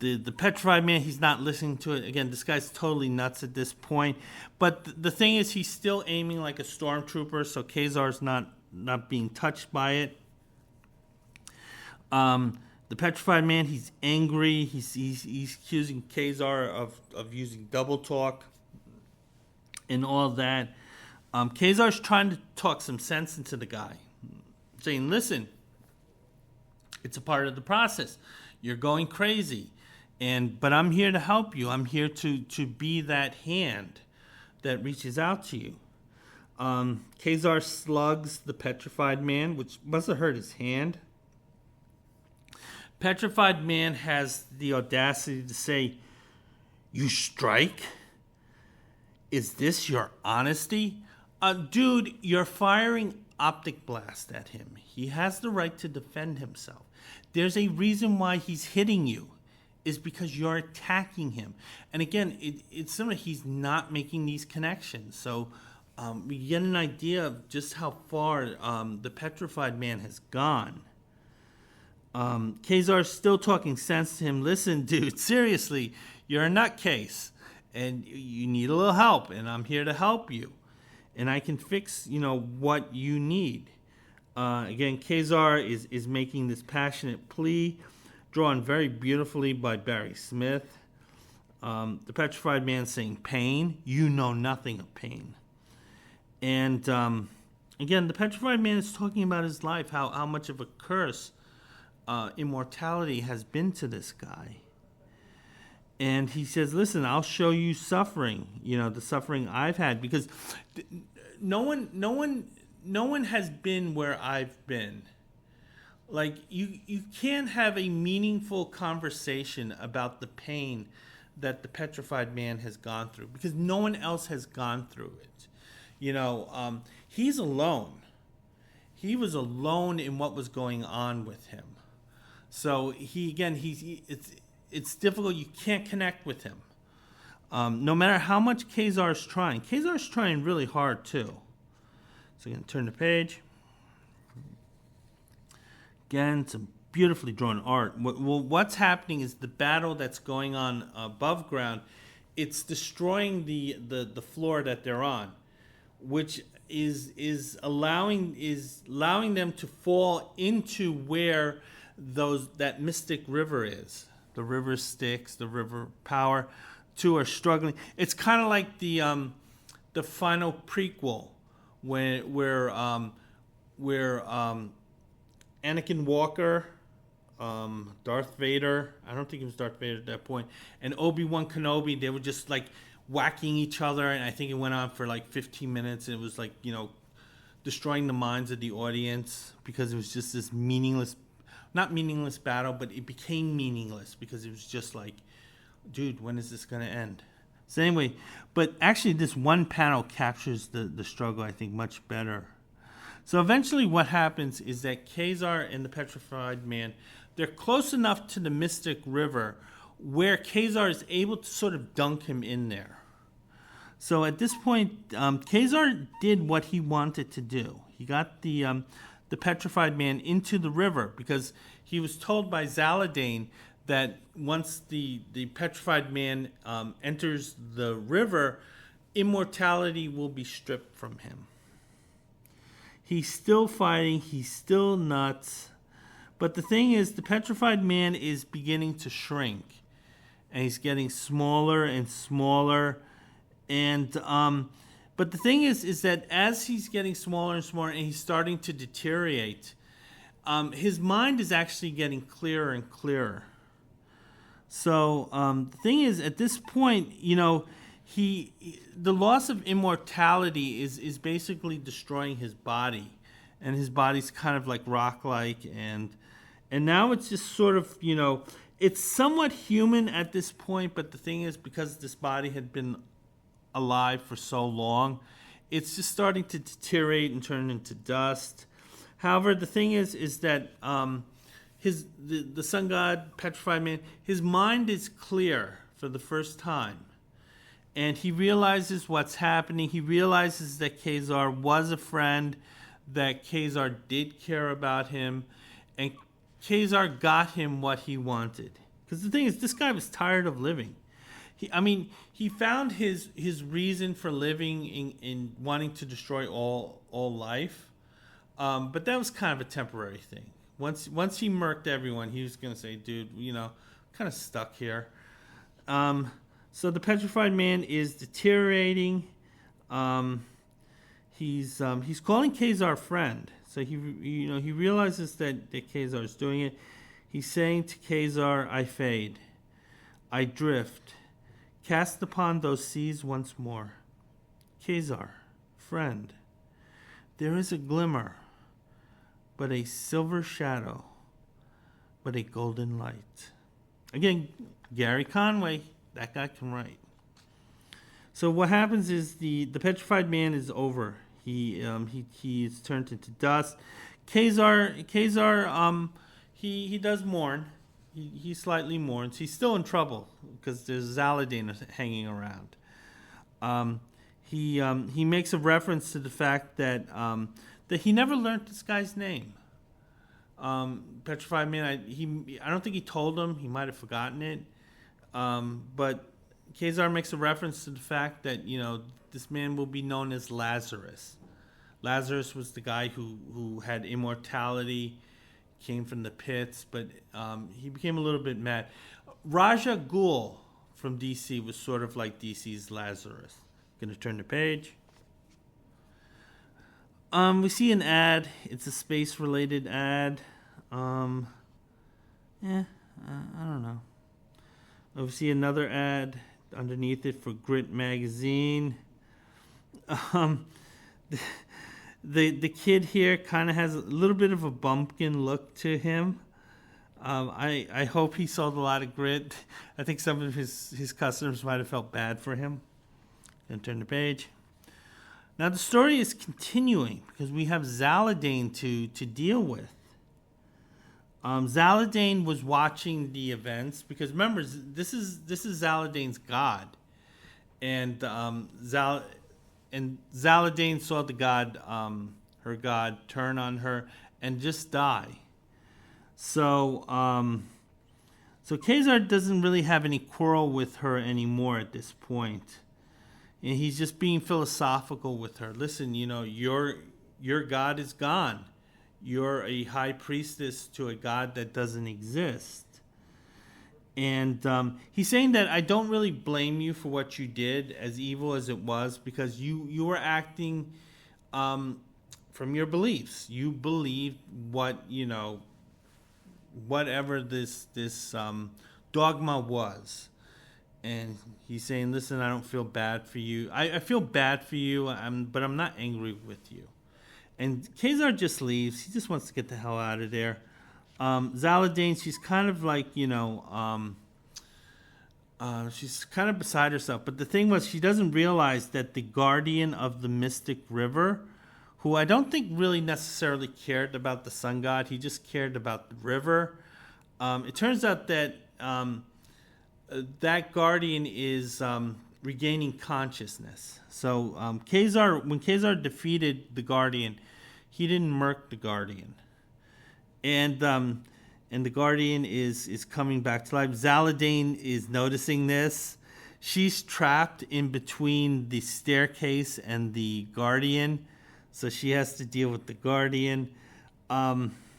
the Petrified Man, he's not listening to it. Again, this guy's totally nuts at this point. But the thing is, he's still aiming like a stormtrooper, so Ka-Zar's not being touched by it. The Petrified Man, he's angry. He's accusing Ka-Zar of using double talk and all that. Ka-Zar's trying to talk some sense into the guy, saying, "Listen, it's a part of the process. You're going crazy, but I'm here to help you. I'm here to be that hand that reaches out to you." Ka-Zar slugs the Petrified Man, which must have hurt his hand. Petrified Man has the audacity to say, "You strike? Is this your honesty? Dude, you're firing optic blast at him. He has the right to defend himself. There's a reason why he's hitting you, is because you're attacking him. And again, it's similar. He's not making these connections. So we get an idea of just how far the petrified man has gone. Ka-Zar's still talking sense to him. Listen, dude, seriously, you're a nutcase, and you need a little help, and I'm here to help you. And I can fix, what you need. Again, Ka-Zar is making this passionate plea, drawn very beautifully by Barry Smith. The petrified man saying, pain? You know nothing of pain. And again, the petrified man is talking about his life, how much of a curse immortality has been to this guy. And he says, listen, I'll show you suffering, the suffering I've had, because no one has been where I've been. Like, you can't have a meaningful conversation about the pain that the petrified man has gone through, because no one else has gone through it. He's alone. He was alone in what was going on with him. So it's difficult. You can't connect with him. No matter how much Ka-Zar's trying. Ka-Zar's trying really hard too. So I'm going to turn the page. Again, some beautifully drawn art. What's happening is the battle that's going on above ground, it's destroying the floor that they're on, which is allowing them to fall into where that mystic river is. The river Styx, the river Power, two are struggling. It's kind of like the final prequel where Anakin Walker, Darth Vader, I don't think it was Darth Vader at that point, and Obi-Wan Kenobi, they were just like whacking each other, and I think it went on for like 15 minutes, and it was like, destroying the minds of the audience, because it was just this not meaningless battle, but it became meaningless because it was just like, dude, when is this going to end? So anyway, but actually this one panel captures the struggle, I think, much better. So eventually what happens is that Ka-Zar and the petrified man, they're close enough to the mystic river where Ka-Zar is able to sort of dunk him in there. So at this point, Ka-Zar did what he wanted to do. He got the petrified man into the river, because he was told by Zaladane that once the petrified man enters the river, immortality will be stripped from him. He's still fighting, he's still nuts, but the thing is, the petrified man is beginning to shrink, and he's getting smaller and smaller, and but the thing is that as he's getting smaller and smaller and he's starting to deteriorate, his mind is actually getting clearer and clearer. So the thing is, at this point, the loss of immortality is basically destroying his body, and his body's kind of like rock-like, and now it's just sort of, it's somewhat human at this point, but the thing is, because this body had been alive for so long, it's just starting to deteriorate and turn into dust. However, the thing is that the sun god, petrified man, his mind is clear for the first time, and he realizes what's happening. He realizes that Ka-Zar was a friend, that Ka-Zar did care about him, and Ka-Zar got him what he wanted. Because the thing is, this guy was tired of living. He found his reason for living in wanting to destroy all life, but that was kind of a temporary thing. Once he murked everyone, he was going to say, dude, kind of stuck here. So the petrified man is deteriorating. He's calling Ka-Zar friend. So he realizes that Ka-Zar is doing it. He's saying to Ka-Zar, I fade, I drift, cast upon those seas once more. Ka-Zar, friend, there is a glimmer, but a silver shadow, but a golden light. Again, Gary Conway, that guy can write. So what happens is the petrified man is over. He is turned into dust. Ka-Zar, he does mourn. He slightly mourns. He's still in trouble because there's Zaladin hanging around. He makes a reference to the fact that that he never learned this guy's name. Petrified Man. I don't think he told him. He might have forgotten it. But Ka-Zar makes a reference to the fact that this man will be known as Lazarus. Lazarus was the guy who had immortality, came from the pits, but he became a little bit mad. Raja Ghul from DC was sort of like DC's Lazarus. Gonna turn the page. We see an ad. It's a space-related ad. I don't know. We see another ad underneath it for Grit magazine. The kid here kind of has a little bit of a bumpkin look to him. I hope he sold a lot of Grit. I think some of his customers might have felt bad for him. Gonna turn the page. Now the story is continuing because we have Zaladin to deal with. Zaladin was watching the events because remember this is Zaladin's god, and Zaladin saw the god, her god, turn on her and just die. So Ka-Zar doesn't really have any quarrel with her anymore at this point. And he's just being philosophical with her. Listen, your God is gone. You're a high priestess to a God that doesn't exist. And he's saying that I don't really blame you for what you did, as evil as it was, because you were acting from your beliefs. You believed whatever this dogma was. And he's saying, listen, I don't feel bad for you. I feel bad for you, but I'm not angry with you. And Ka-Zar just leaves. He just wants to get the hell out of there. Zaladin, she's kind of like, she's kind of beside herself. But the thing was, she doesn't realize that the guardian of the mystic river, who I don't think really necessarily cared about the sun god, he just cared about the river. It turns out that that guardian is regaining consciousness. So when Ka-Zar defeated the guardian, he didn't murk the guardian, and the guardian is coming back to life. Zaladin is noticing this. She's trapped in between the staircase and the guardian, so she has to deal with the guardian. Ka-Zar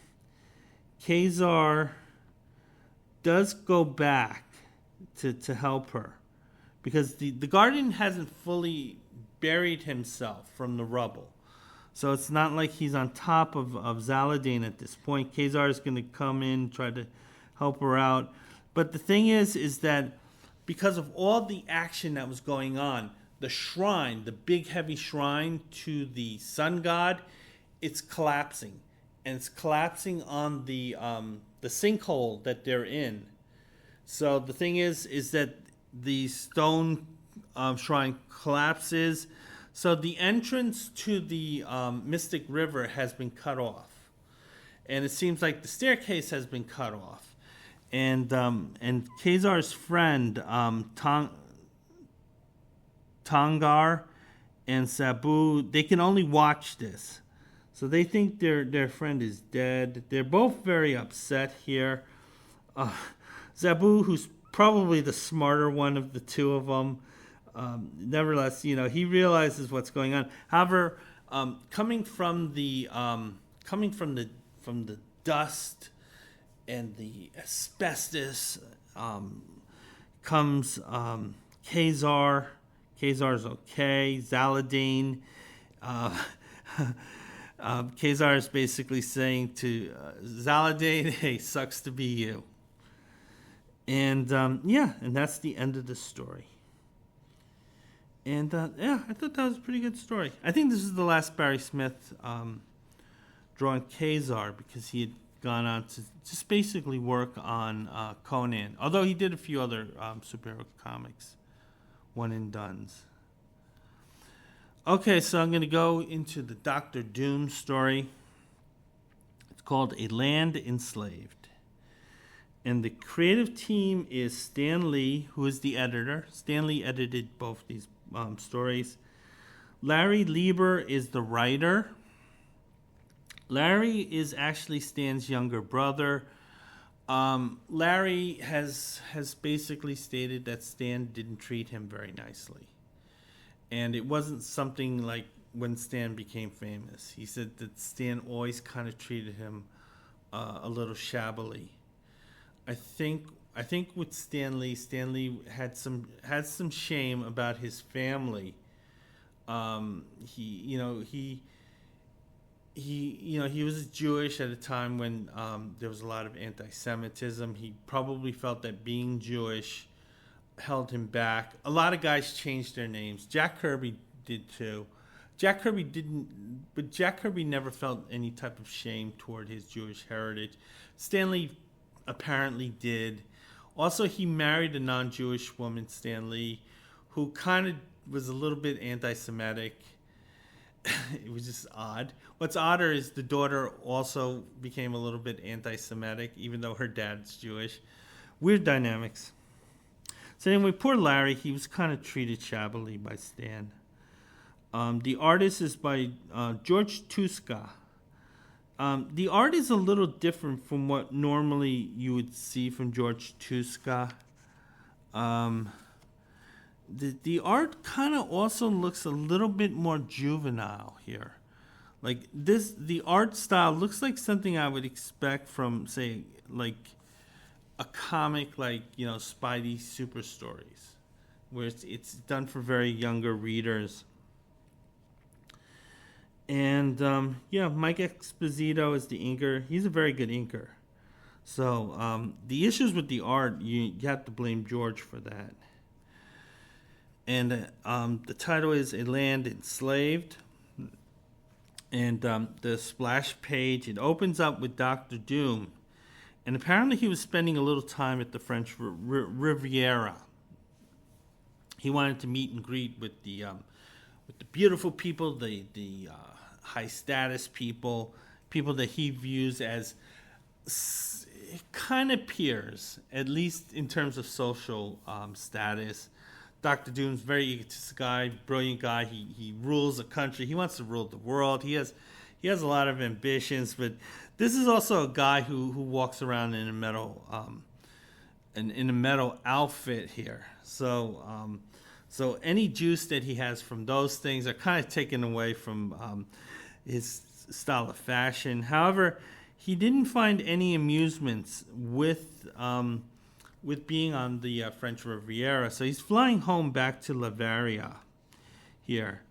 does go back to help her because the guardian hasn't fully buried himself from the rubble. So it's not like he's on top of Zaladin at this point. Ka-Zar is going to come in, try to help her out. But the thing is that because of all the action that was going on, the shrine, the big heavy shrine to the sun god, it's collapsing. And it's collapsing on the sinkhole that they're in. So the thing is that the stone shrine collapses. So the entrance to the Mystic River has been cut off. And it seems like the staircase has been cut off. And Ka-Zar's friend, Tangar and Sabu, they can only watch this. So they think their friend is dead. They're both very upset here. Zabu, who's probably the smarter one of the two of them, nevertheless, he realizes what's going on. However, coming from the dust and the asbestos comes Ka-Zar. Ka-Zar's okay. Zaladin. Ka-Zar is basically saying to Zaladin, "Hey, sucks to be you." And and that's the end of the story. And I thought that was a pretty good story. I think this is the last Barry Smith drawing Ka-Zar because he had gone on to just basically work on Conan. Although he did a few other superhero comics, one and dones. Okay, so I'm going to go into the Doctor Doom story. It's called A Land Enslaved. And the creative team is Stan Lee, who is the editor. Stan Lee edited both these stories. Larry Lieber is the writer. Larry is actually Stan's younger brother. Larry has basically stated that Stan didn't treat him very nicely. And it wasn't something like when Stan became famous. He said that Stan always kind of treated him a little shabbily. I think with Stan Lee had some shame about his family. He was Jewish at a time when there was a lot of anti-Semitism. He probably felt that being Jewish held him back. A lot of guys changed their names. Jack Kirby did too. Jack Kirby didn't, but Jack Kirby never felt any type of shame toward his Jewish heritage. Stan Lee apparently did. Also, he married a non-Jewish woman, Stan Lee, who kind of was a little bit anti-Semitic. It was just odd. What's odder is the daughter also became a little bit anti-Semitic, even though her dad's Jewish. Weird dynamics. So anyway, poor Larry, he was kind of treated shabbily by Stan. The artist is by George Tuska. The art is a little different from what normally you would see from George Tuska. The art kind of also looks a little bit more juvenile here. Like this, the art style looks like something I would expect from, say, like a comic like, Spidey Super Stories, where it's done for very younger readers. And, Mike Exposito is the inker. He's a very good inker. So the issues with the art, you have to blame George for that. And the title is A Land Enslaved. And the splash page, it opens up with Dr. Doom. And apparently he was spending a little time at the French Riviera. He wanted to meet and greet with the beautiful people, the high status people that he views as kind of peers, at least in terms of social status. Dr. Doom's very egotistic guy, brilliant guy. He rules a country. He wants to rule the world. He has a lot of ambitions, but this is also a guy who walks around in a metal in a metal outfit here. So any juice that he has from those things are kind of taken away from his style of fashion. However, he didn't find any amusements with being on the French Riviera, so he's flying home back to Bavaria here.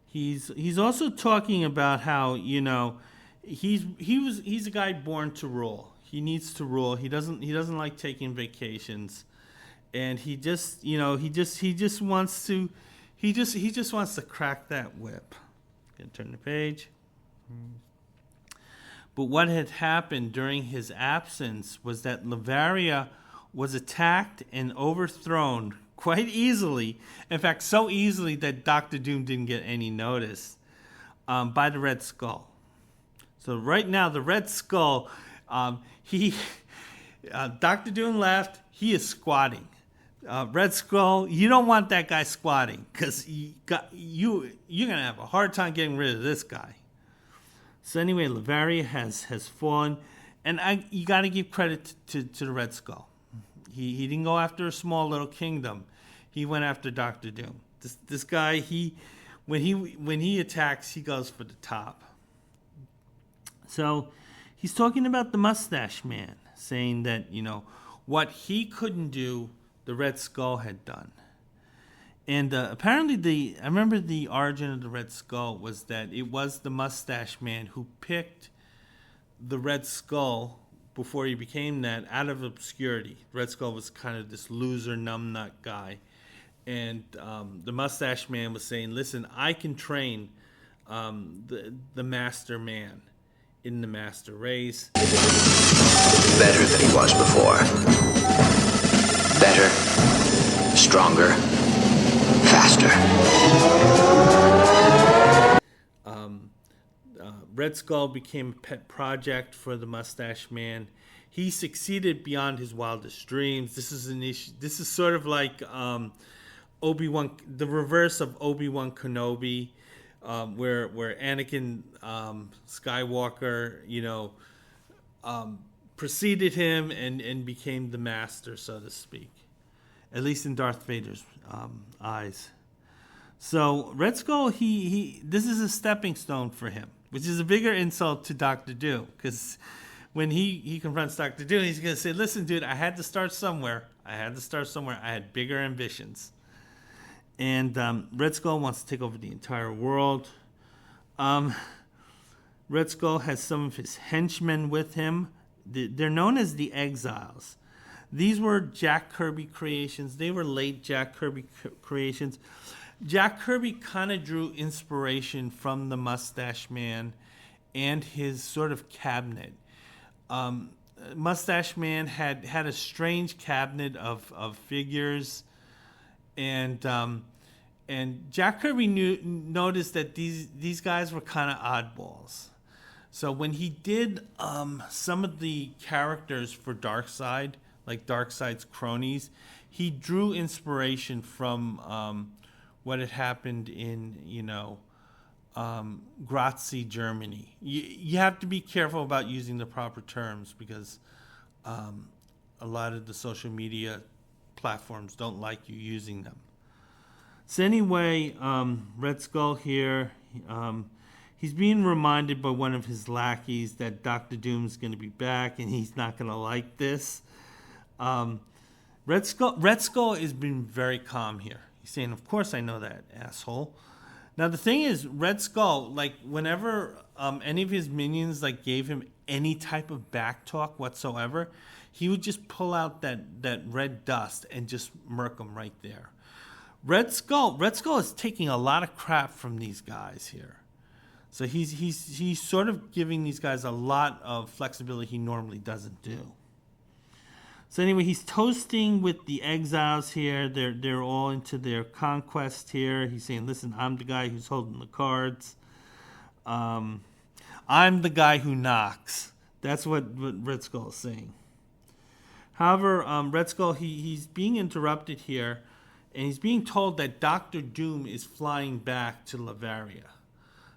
He's also talking about how he's a guy born to rule. He needs to rule. He doesn't like taking vacations, and he just wants to crack that whip. Gonna turn the page. But what had happened during his absence was that Bavaria was attacked and overthrown quite easily. In fact, so easily that Dr. Doom didn't get any notice, by the Red Skull. So right now, the Red Skull, Dr. Doom left. He is squatting. Red Skull, you don't want that guy squatting because you're gonna have a hard time getting rid of this guy. So anyway, Bavaria has fallen, and you got to give credit to the Red Skull. He didn't go after a small little kingdom. He went after Dr. Doom. This guy, when he attacks, he goes for the top. So he's talking about the Mustache Man, saying that what he couldn't do, the Red Skull had done. And apparently, I remember the origin of the Red Skull was that it was the Mustache Man who picked the Red Skull before he became that out of obscurity. The Red Skull was kind of this loser, numbnut guy. And the Mustache Man was saying, listen, I can train the Master Man in the Master Race. Better than he was before. Better, stronger, Faster. Red Skull became a pet project for the Mustache Man. He succeeded beyond his wildest dreams. This is an issue. This is sort of like Obi-Wan, the reverse of Obi-Wan Kenobi, where Anakin Skywalker, preceded him and became the master, so to speak, at least in Darth Vader's eyes. So Red Skull, this is a stepping stone for him, which is a bigger insult to Dr. Doom, because when he confronts Dr. Doom, he's going to say, listen, dude, I had to start somewhere. I had bigger ambitions. And Red Skull wants to take over the entire world. Red Skull has some of his henchmen with him. They're known as the Exiles. These were Jack Kirby creations. They were late Jack Kirby creations. Jack Kirby kind of drew inspiration from the Mustache Man and his sort of cabinet. Mustache Man had a strange cabinet of figures, and Jack Kirby noticed that these guys were kind of oddballs. So when he did some of the characters for Darkseid, like Darkseid's cronies, he drew inspiration from what had happened in, Grazi, Germany. You have to be careful about using the proper terms, because a lot of the social media platforms don't like you using them. So anyway, Red Skull here, he's being reminded by one of his lackeys that Dr. Doom's going to be back, and he's not going to like this. Red Skull has been very calm here. He's saying, of course I know that, asshole. Now, the thing is, Red Skull, like, whenever any of his minions, like, gave him any type of back talk whatsoever, he would just pull out that red dust and just murk them right there. Red Skull is taking a lot of crap from these guys here. So he's sort of giving these guys a lot of flexibility he normally doesn't do. So anyway, he's toasting with the Exiles here. They're all into their conquest here. He's saying, listen, I'm the guy who's holding the cards. I'm the guy who knocks. That's what Red Skull is saying. However, Red Skull, he's being interrupted here, and he's being told that Dr. Doom is flying back to Lavaria.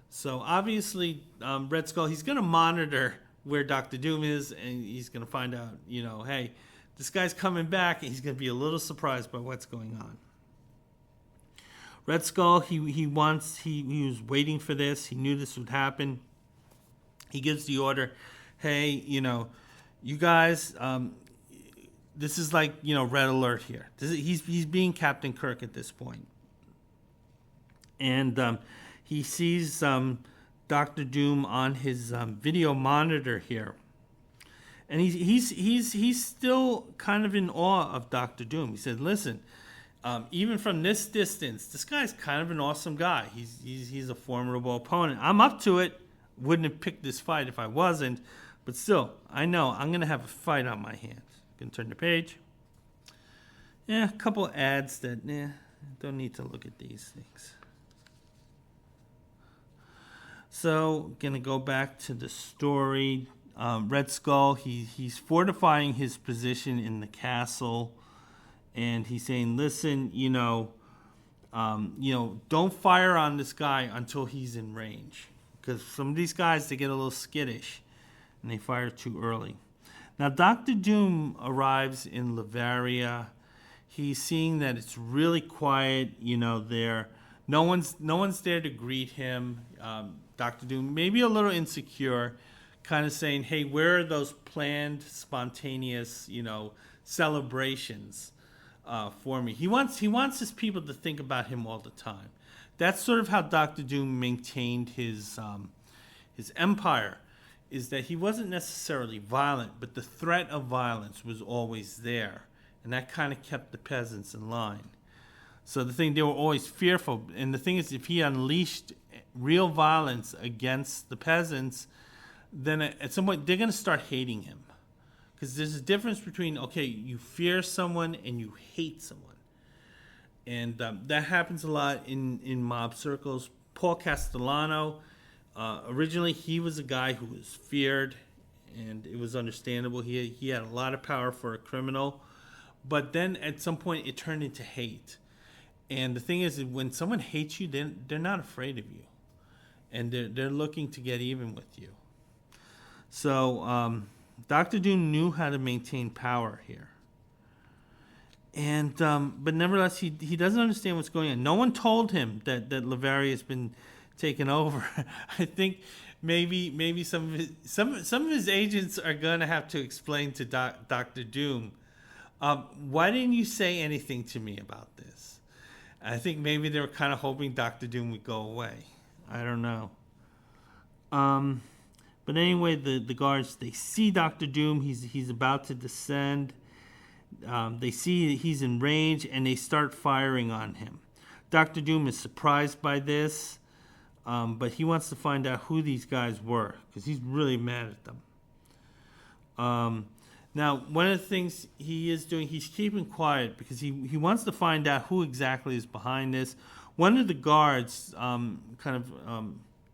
So obviously, Red Skull, he's going to monitor where Dr. Doom is, and he's going to find out, hey, this guy's coming back, and he's going to be a little surprised by what's going on. Red Skull, he was waiting for this. He knew this would happen. He gives the order, hey, you guys, this is like, red alert here. He's being Captain Kirk at this point. And he sees Dr. Doom on his video monitor here. And he's still kind of in awe of Dr. Doom. He said, listen, even from this distance, this guy's kind of an awesome guy. He's a formidable opponent. I'm up to it. Wouldn't have picked this fight if I wasn't. But still, I know I'm going to have a fight on my hands. Going to turn the page. Yeah, a couple ads that, don't need to look at these things. So, going to go back to the story. Red Skull, he's fortifying his position in the castle, and he's saying, listen, don't fire on this guy until he's in range, because some of these guys, they get a little skittish and they fire too early. Now, Dr. Doom arrives in Lavaria. He's seeing that it's really quiet, there. No one's there to greet him. Dr. Doom, maybe a little insecure, kind of saying, hey, where are those planned, spontaneous, celebrations for me? He wants his people to think about him all the time. That's sort of how Dr. Doom maintained his empire, is that he wasn't necessarily violent, but the threat of violence was always there. And that kind of kept the peasants in line. So they were always fearful. And the thing is, if he unleashed real violence against the peasants, then at some point they're going to start hating him. Because there's a difference between, okay, you fear someone and you hate someone. And that happens a lot in mob circles. Paul Castellano, originally he was a guy who was feared, and it was understandable. He had a lot of power for a criminal, but then at some point it turned into hate. And the thing is, that when someone hates you, they're not afraid of you, and they're looking to get even with you. So Dr. Doom knew how to maintain power here. And but nevertheless, he doesn't understand what's going on. No one told him that Levaria has been taken over. I think maybe some of his agents are going to have to explain to Dr. Doom, why didn't you say anything to me about this? I think maybe they were kind of hoping Dr. Doom would go away. I don't know. But anyway, the guards, they see Dr. Doom. He's about to descend. They see he's in range, and they start firing on him. Dr. Doom is surprised by this, but he wants to find out who these guys were, because he's really mad at them. Now, one of the things he is doing, he's keeping quiet, because he wants to find out who exactly is behind this. One of the guards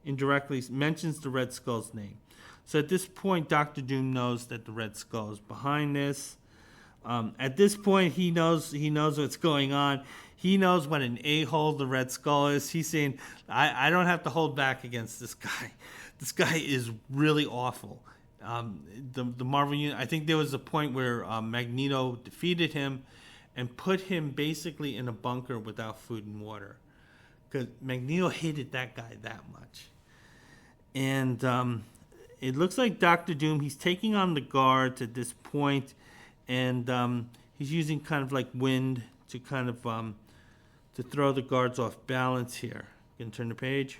indirectly mentions the Red Skull's name. So at this point, Dr. Doom knows that the Red Skull is behind this. At this point, he knows what's going on. He knows what an a-hole the Red Skull is. He's saying, I don't have to hold back against this guy. This guy is really awful. The Marvel Union, I think there was a point where Magneto defeated him and put him basically in a bunker without food and water, because Magneto hated that guy that much. And it looks like Dr. Doom, he's taking on the guards at this point. And he's using kind of like wind to kind of to throw the guards off balance here. You can turn the page.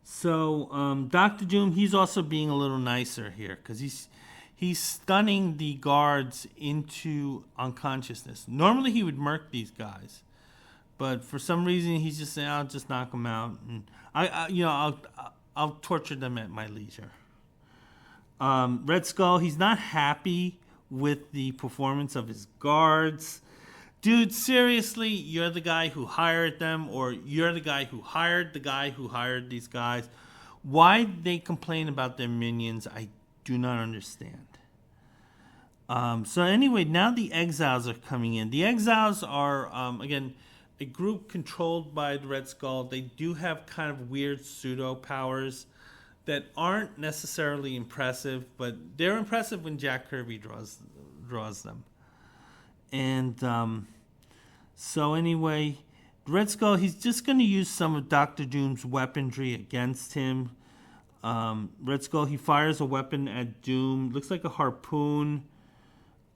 So Dr. Doom, he's also being a little nicer here, because he's stunning the guards into unconsciousness. Normally he would murk these guys, but for some reason he's just saying, I'll just knock them out, and I'll torture them at my leisure. Red Skull, he's not happy with the performance of his guards. Dude, seriously, you're the guy who hired them, or you're the guy who hired these guys. Why they complain about their minions, I do not understand. So anyway, now the Exiles are coming in. The Exiles are, again, a group controlled by the Red Skull. They do have kind of weird pseudo powers that aren't necessarily impressive, but they're impressive when Jack Kirby draws them. And so anyway, Red Skull, he's just going to use some of Dr. Doom's weaponry against him. Red Skull, he fires a weapon at Doom. Looks like a harpoon.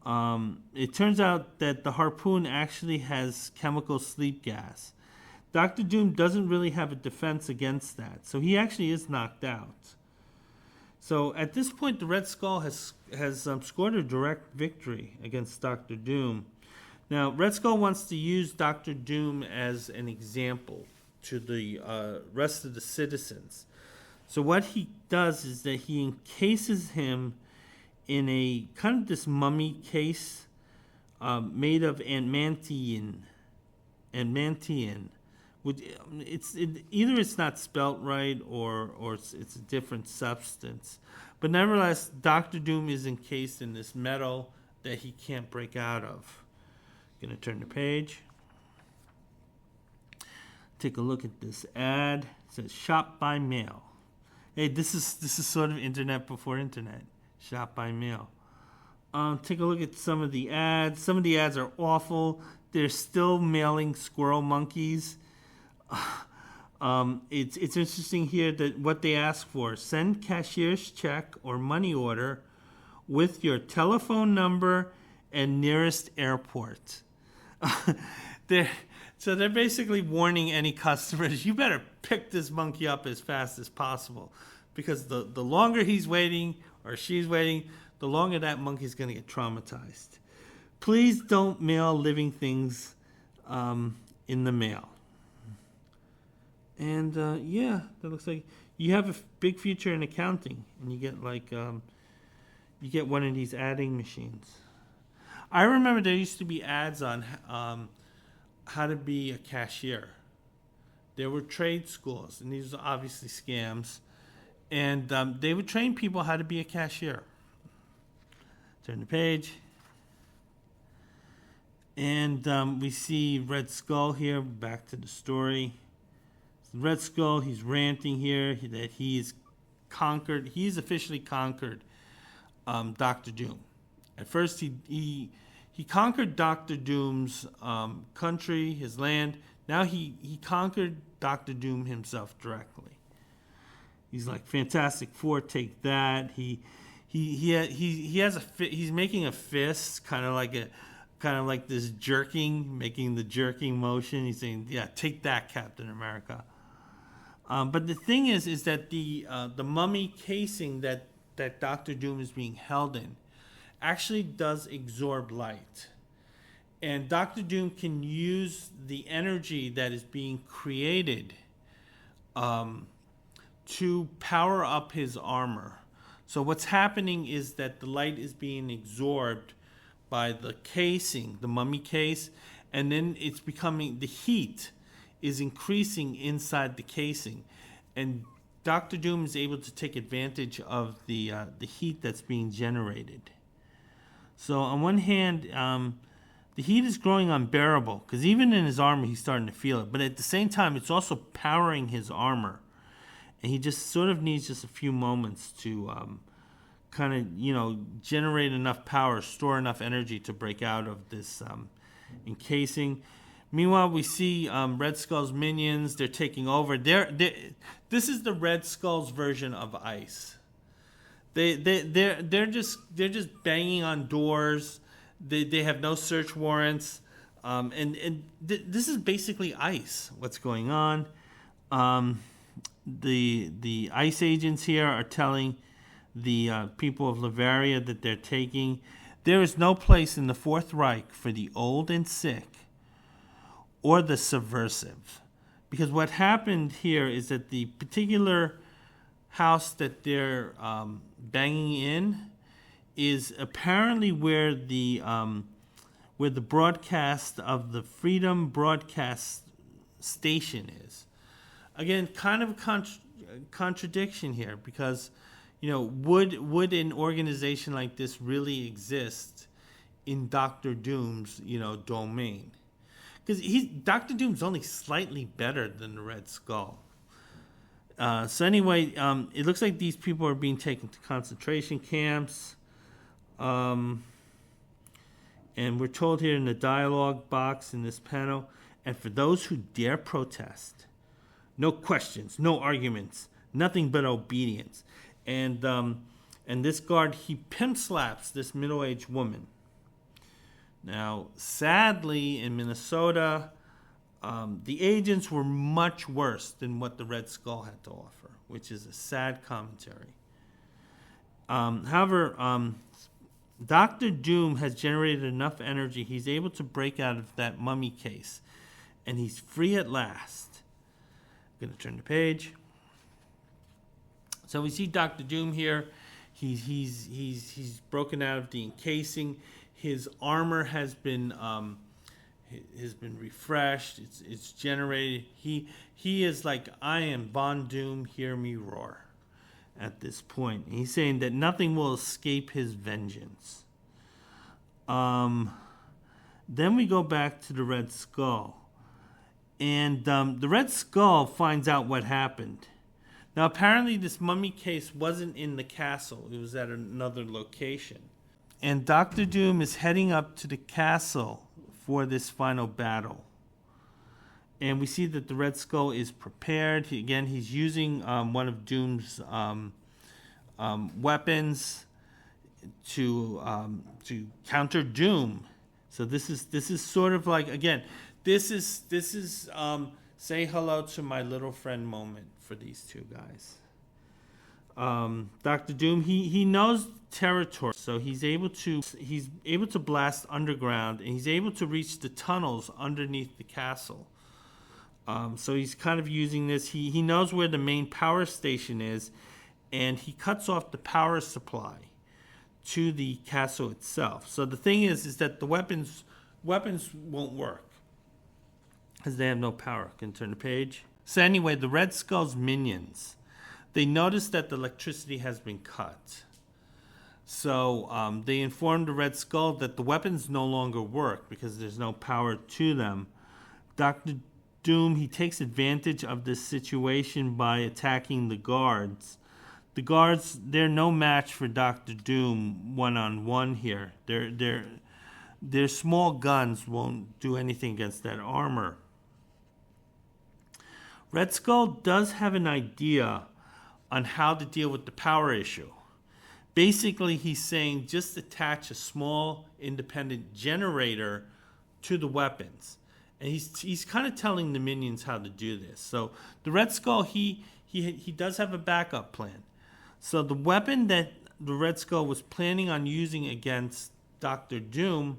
It turns out that the harpoon actually has chemical sleep gas. Dr. Doom doesn't really have a defense against that, so he actually is knocked out. So at this point, the Red Skull has scored a direct victory against Dr. Doom. Now, Red Skull wants to use Dr. Doom as an example to the rest of the citizens. So what he does is that he encases him in a kind of this mummy case made of adamantium. Either it's not spelt right or it's a different substance. But nevertheless, Dr. Doom is encased in this metal that he can't break out of. Going to turn the page. Take a look at this ad. It says shop by mail. Hey, this is sort of internet before internet. Shop by mail. Take a look at some of the ads. Some of the ads are awful. They're still mailing squirrel monkeys. It's interesting here that what they ask for: send cashier's check or money order with your telephone number and nearest airport. They're basically warning any customers, you better pick this monkey up as fast as possible, because the longer he's waiting or she's waiting, the longer that monkey's going to get traumatized. Please don't mail living things in the mail. And that looks like you have a big future in accounting, and you get one of these adding machines. I remember there used to be ads on how to be a cashier. There were trade schools, and these are obviously scams. And they would train people how to be a cashier. Turn the page. And we see Red Skull here, back to the story. Red Skull, he's ranting here that he's officially conquered Doctor Doom. At first, he conquered Doctor Doom's country, his land. Now he conquered Doctor Doom himself directly. He's like, Fantastic Four, take that. He's making a fist, kind of like this jerking, making the jerking motion. He's saying, yeah, take that, Captain America. But the thing is that the mummy casing that Doctor Doom is being held in actually does absorb light. And Doctor Doom can use the energy that is being created to power up his armor. So what's happening is that the light is being absorbed by the casing, the mummy case, and then it's becoming, the heat is increasing inside the casing. And Doctor Doom is able to take advantage of the heat that's being generated. So on one hand, the heat is growing unbearable, because even in his armor, he's starting to feel it. But at the same time, it's also powering his armor. And he just sort of needs just a few moments to kind of, generate enough power, store enough energy to break out of this encasing. Meanwhile, we see Red Skull's minions. They're taking over. This is the Red Skull's version of ICE. They're just banging on doors. They have no search warrants, this is basically ICE. What's going on? The ICE agents here are telling the people of Lavaria that they're taking. There is no place in the Fourth Reich for the old and sick or the subversive, because what happened here is that the particular house that they're banging in is apparently where the broadcast of the Freedom Broadcast Station is. Again, kind of a contradiction here, because would an organization like this really exist in Doctor Doom's domain? Because Doctor Doom's only slightly better than the Red Skull. So anyway, it looks like these people are being taken to concentration camps. And we're told here in the dialogue box in this panel, and for those who dare protest, no questions, no arguments, nothing but obedience. And this guard, he pimp slaps this middle-aged woman. Now, sadly, in Minnesota, the agents were much worse than what the Red Skull had to offer, which is a sad commentary. However, Dr. Doom has generated enough energy. He's able to break out of that mummy case, and he's free at last. I'm going to turn the page. So we see Dr. Doom here. He's broken out of the encasing. His armor has been refreshed. It's generated. He is like, I am Von Doom, hear me roar. At this point, and he's saying that nothing will escape his vengeance. Then we go back to the Red Skull, and the Red Skull finds out what happened. Now, apparently, this mummy case wasn't in the castle; it was at another location. And Dr. Doom is heading up to the castle for this final battle. And we see that the Red Skull is prepared. He's using one of Doom's weapons to counter Doom. So this is sort of like, again, this is say hello to my little friend moment for these two guys. Dr. Doom, he knows territory, so he's able to blast underground, and he's able to reach the tunnels underneath the castle. So he's kind of using this. He knows where the main power station is, and he cuts off the power supply to the castle itself. So the thing is that the weapons won't work because they have no power. Can turn the page. So anyway, the Red Skull's minions, they notice that the electricity has been cut. So they inform the Red Skull that the weapons no longer work because there's no power to them. Dr. Doom, he takes advantage of this situation by attacking the guards. The guards, they're no match for Dr. Doom one-on-one here. Their small guns won't do anything against that armor. Red Skull does have an idea on how to deal with the power issue. Basically, he's saying just attach a small independent generator to the weapons. And he's kind of telling the minions how to do this. So the Red Skull, he does have a backup plan. So the weapon that the Red Skull was planning on using against Dr. Doom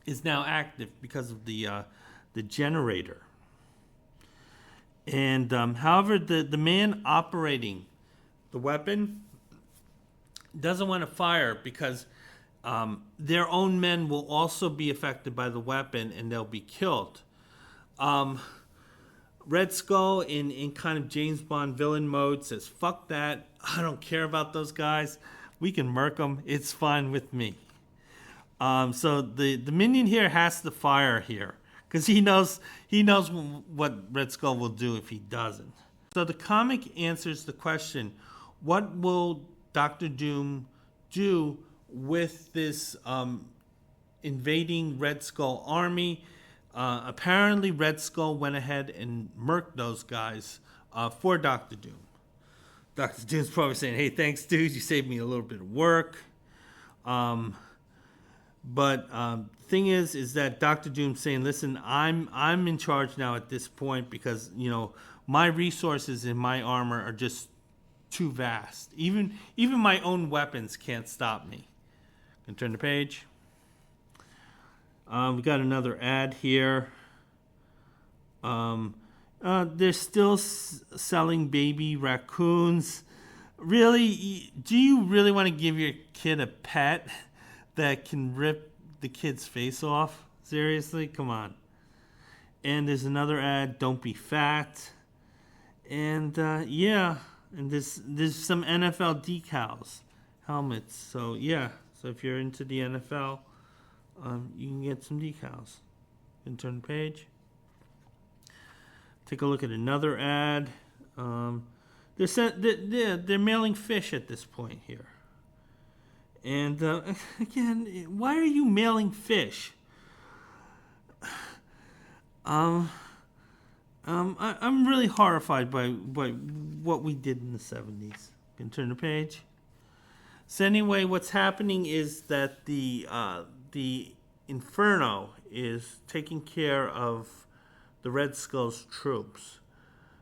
is now active because of the generator. And however, the man operating the weapon doesn't want to fire because their own men will also be affected by the weapon and they'll be killed. Red Skull, in kind of James Bond villain mode, says, fuck that. I don't care about those guys. We can murk them. It's fine with me. So the minion here has to fire here because he knows what Red Skull will do if he doesn't. So the comic answers the question, what will Dr. Doom do with this invading Red Skull army? Apparently, Red Skull went ahead and murked those guys for Dr. Doom. Dr. Doom's probably saying, hey, thanks, dude. You saved me a little bit of work. But thing is that Dr. Doom's saying, listen, I'm in charge now at this point because, my resources in my armor are just too vast. Even my own weapons can't stop me. Can turn the page. We got another ad here. They're still selling baby raccoons. Really? Do you really want to give your kid a pet that can rip the kid's face off? Seriously? Come on. And there's another ad, don't be fat. And yeah, and there's some NFL decals, helmets. So yeah, so if you're into the NFL, you can get some decals. You can turn the page. Take a look at another ad. They're mailing fish at this point here. And again, why are you mailing fish? I'm really horrified by what we did in the 70s. You can turn the page. So anyway, what's happening is that the Inferno is taking care of the Red Skull's troops.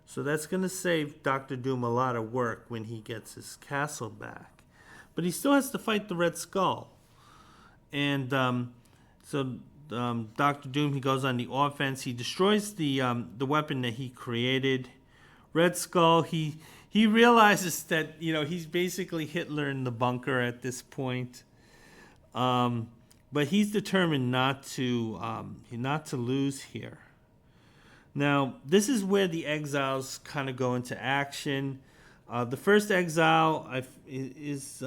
So that's going to save Dr. Doom a lot of work when he gets his castle back. But he still has to fight the Red Skull. And Dr. Doom, he goes on the offense. He destroys the weapon that he created. Red Skull, he realizes that, he's basically Hitler in the bunker at this point. But he's determined not to lose here. Now, this is where the exiles kind of go into action. The first exile is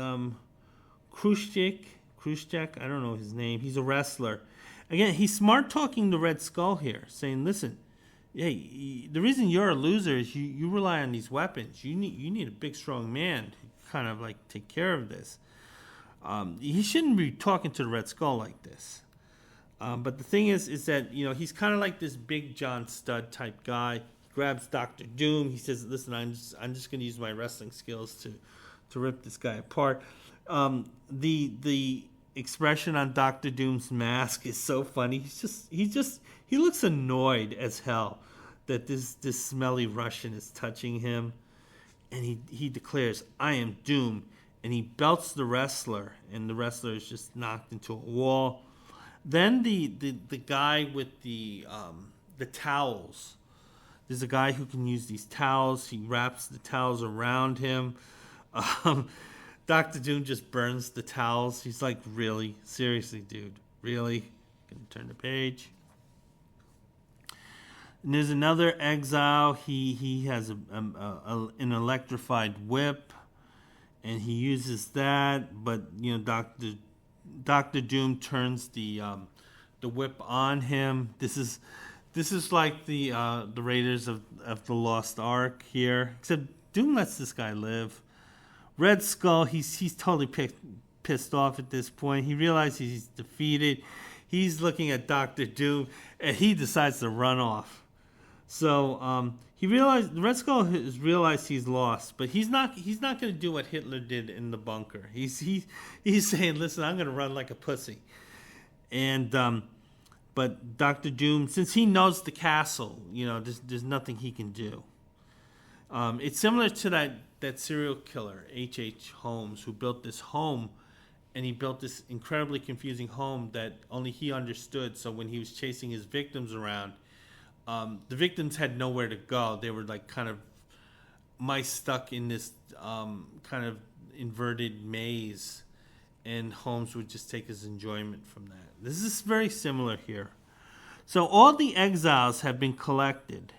Khrushchev. I don't know his name. He's a wrestler. Again, he's smart talking the Red Skull here, saying, listen, hey, the reason you're a loser is you rely on these weapons. You need a big, strong man to kind of like take care of this. He shouldn't be talking to the Red Skull like this. But the thing is that, he's kind of like this big John Studd type guy. He grabs Dr. Doom. He says, listen, I'm just going to use my wrestling skills to rip this guy apart. The expression on Dr. Doom's mask is so funny. He looks annoyed as hell that this smelly Russian is touching him. And he declares, I am Doom. And he belts the wrestler, and the wrestler is just knocked into a wall. Then the guy with the towels. There's a guy who can use these towels. He wraps the towels around him. Dr. Doom just burns the towels. He's like, really? Seriously, dude? Really? Gonna turn the page. And there's another exile. He has an electrified whip, and he uses that. But Dr. Doom turns the whip on him. This is like the Raiders of the Lost Ark here, except Doom lets this guy live. Red Skull, he's totally pissed off at this point. He realizes he's defeated. He's looking at Dr. Doom, and he decides to run off. So the Red Skull has realized he's lost, but he's not going to do what Hitler did in the bunker. He's saying, listen, I'm going to run like a pussy. And but Dr. Doom, since he knows the castle, there's nothing he can do. It's similar to that serial killer, H.H. Holmes, who built this home, and he built this incredibly confusing home that only he understood. So when he was chasing his victims around, the victims had nowhere to go. They were like kind of mice stuck in this kind of inverted maze, and Holmes would just take his enjoyment from that. This is very similar here. So all the exiles have been collected,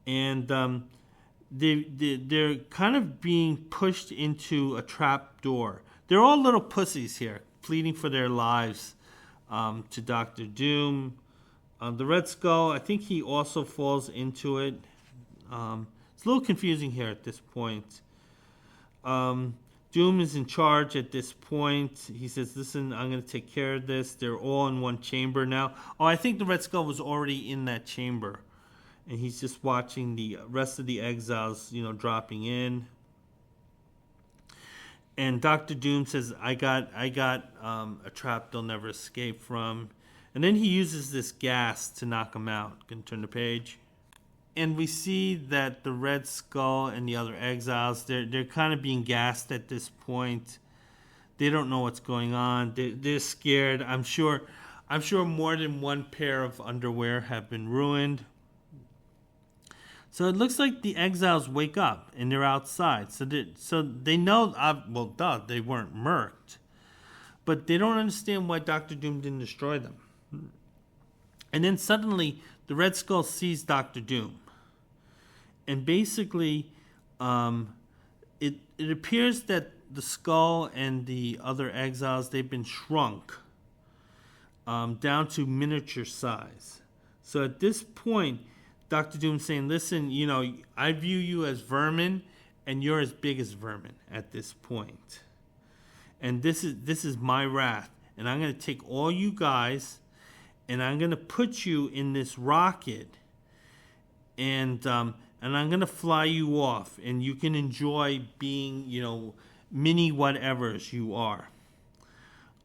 and they're kind of being pushed into a trap door. They're all little pussies here, pleading for their lives to Dr. Doom. The Red Skull, I think he also falls into it. It's a little confusing here at this point. Doom is in charge at this point. He says, listen, I'm going to take care of this. They're all in one chamber now. Oh, I think the Red Skull was already in that chamber. And he's just watching the rest of the exiles, dropping in. And Dr. Doom says, I got a trap they'll never escape from. And then he uses this gas to knock them out. Can turn the page. And we see that the Red Skull and the other exiles, they're kind of being gassed at this point. They don't know what's going on. They're scared. I'm sure more than one pair of underwear have been ruined. So it looks like the exiles wake up and they're outside. So they know, they weren't murked. But they don't understand why Dr. Doom didn't destroy them. And then suddenly the Red Skull sees Dr. Doom. And basically, it appears that the Skull and the other exiles, they've been shrunk down to miniature size. So at this point, Dr. Doom's saying, listen, I view you as vermin, and you're as big as vermin at this point. And this is my wrath. And I'm going to take all you guys, and I'm going to put you in this rocket, and I'm going to fly you off, and you can enjoy being, mini whatevers you are.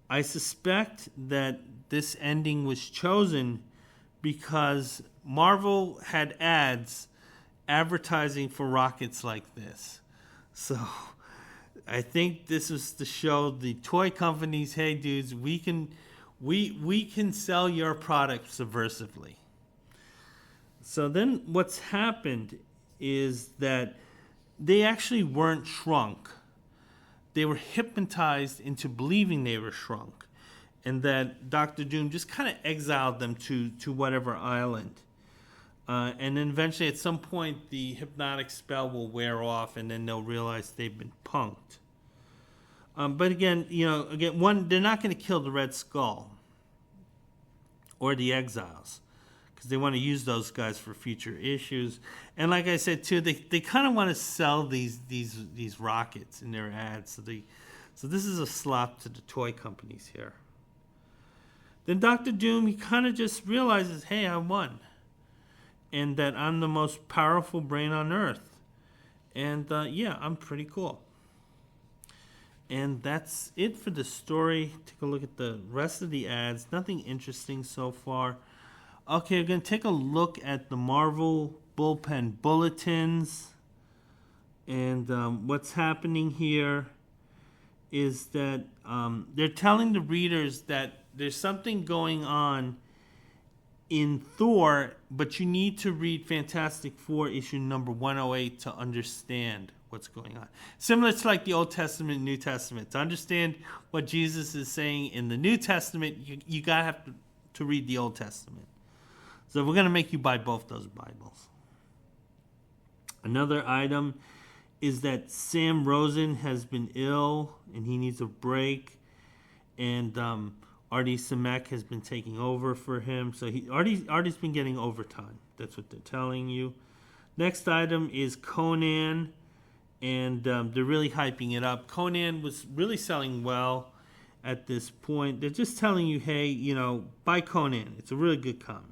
I suspect that this ending was chosen because Marvel had ads advertising for rockets like this. So I think this was to show the toy companies, hey dudes, we can sell your product subversively. So then what's happened is that they actually weren't shrunk. They were hypnotized into believing they were shrunk, and that Dr. Doom just kind of exiled them to whatever island. And then eventually at some point the hypnotic spell will wear off, and then they'll realize they've been punked. But again, they're not going to kill the Red Skull or the exiles, because they want to use those guys for future issues. And like I said too, they kind of want to sell these rockets in their ads. So this is a slap to the toy companies here. Then Dr. Doom, he kind of just realizes, hey, I won, and that I'm the most powerful brain on Earth, and I'm pretty cool. And that's it for the story. Take a look at the rest of the ads. Nothing interesting so far. Okay, we're going to take a look at the Marvel bullpen bulletins. And what's happening here is that they're telling the readers that there's something going on in Thor, but you need to read Fantastic Four issue number 108 to understand what's going on. Similar to like the Old Testament and New Testament. To understand what Jesus is saying in the New Testament, you got to have to read the Old Testament. So we're going to make you buy both those Bibles. Another item is that Sam Rosen has been ill and he needs a break. And Artie Simek has been taking over for him. So Artie's been getting overtime. That's what they're telling you. Next item is Conan. And they're really hyping it up. Conan was really selling well at this point. They're just telling you, hey, buy Conan. It's a really good comic.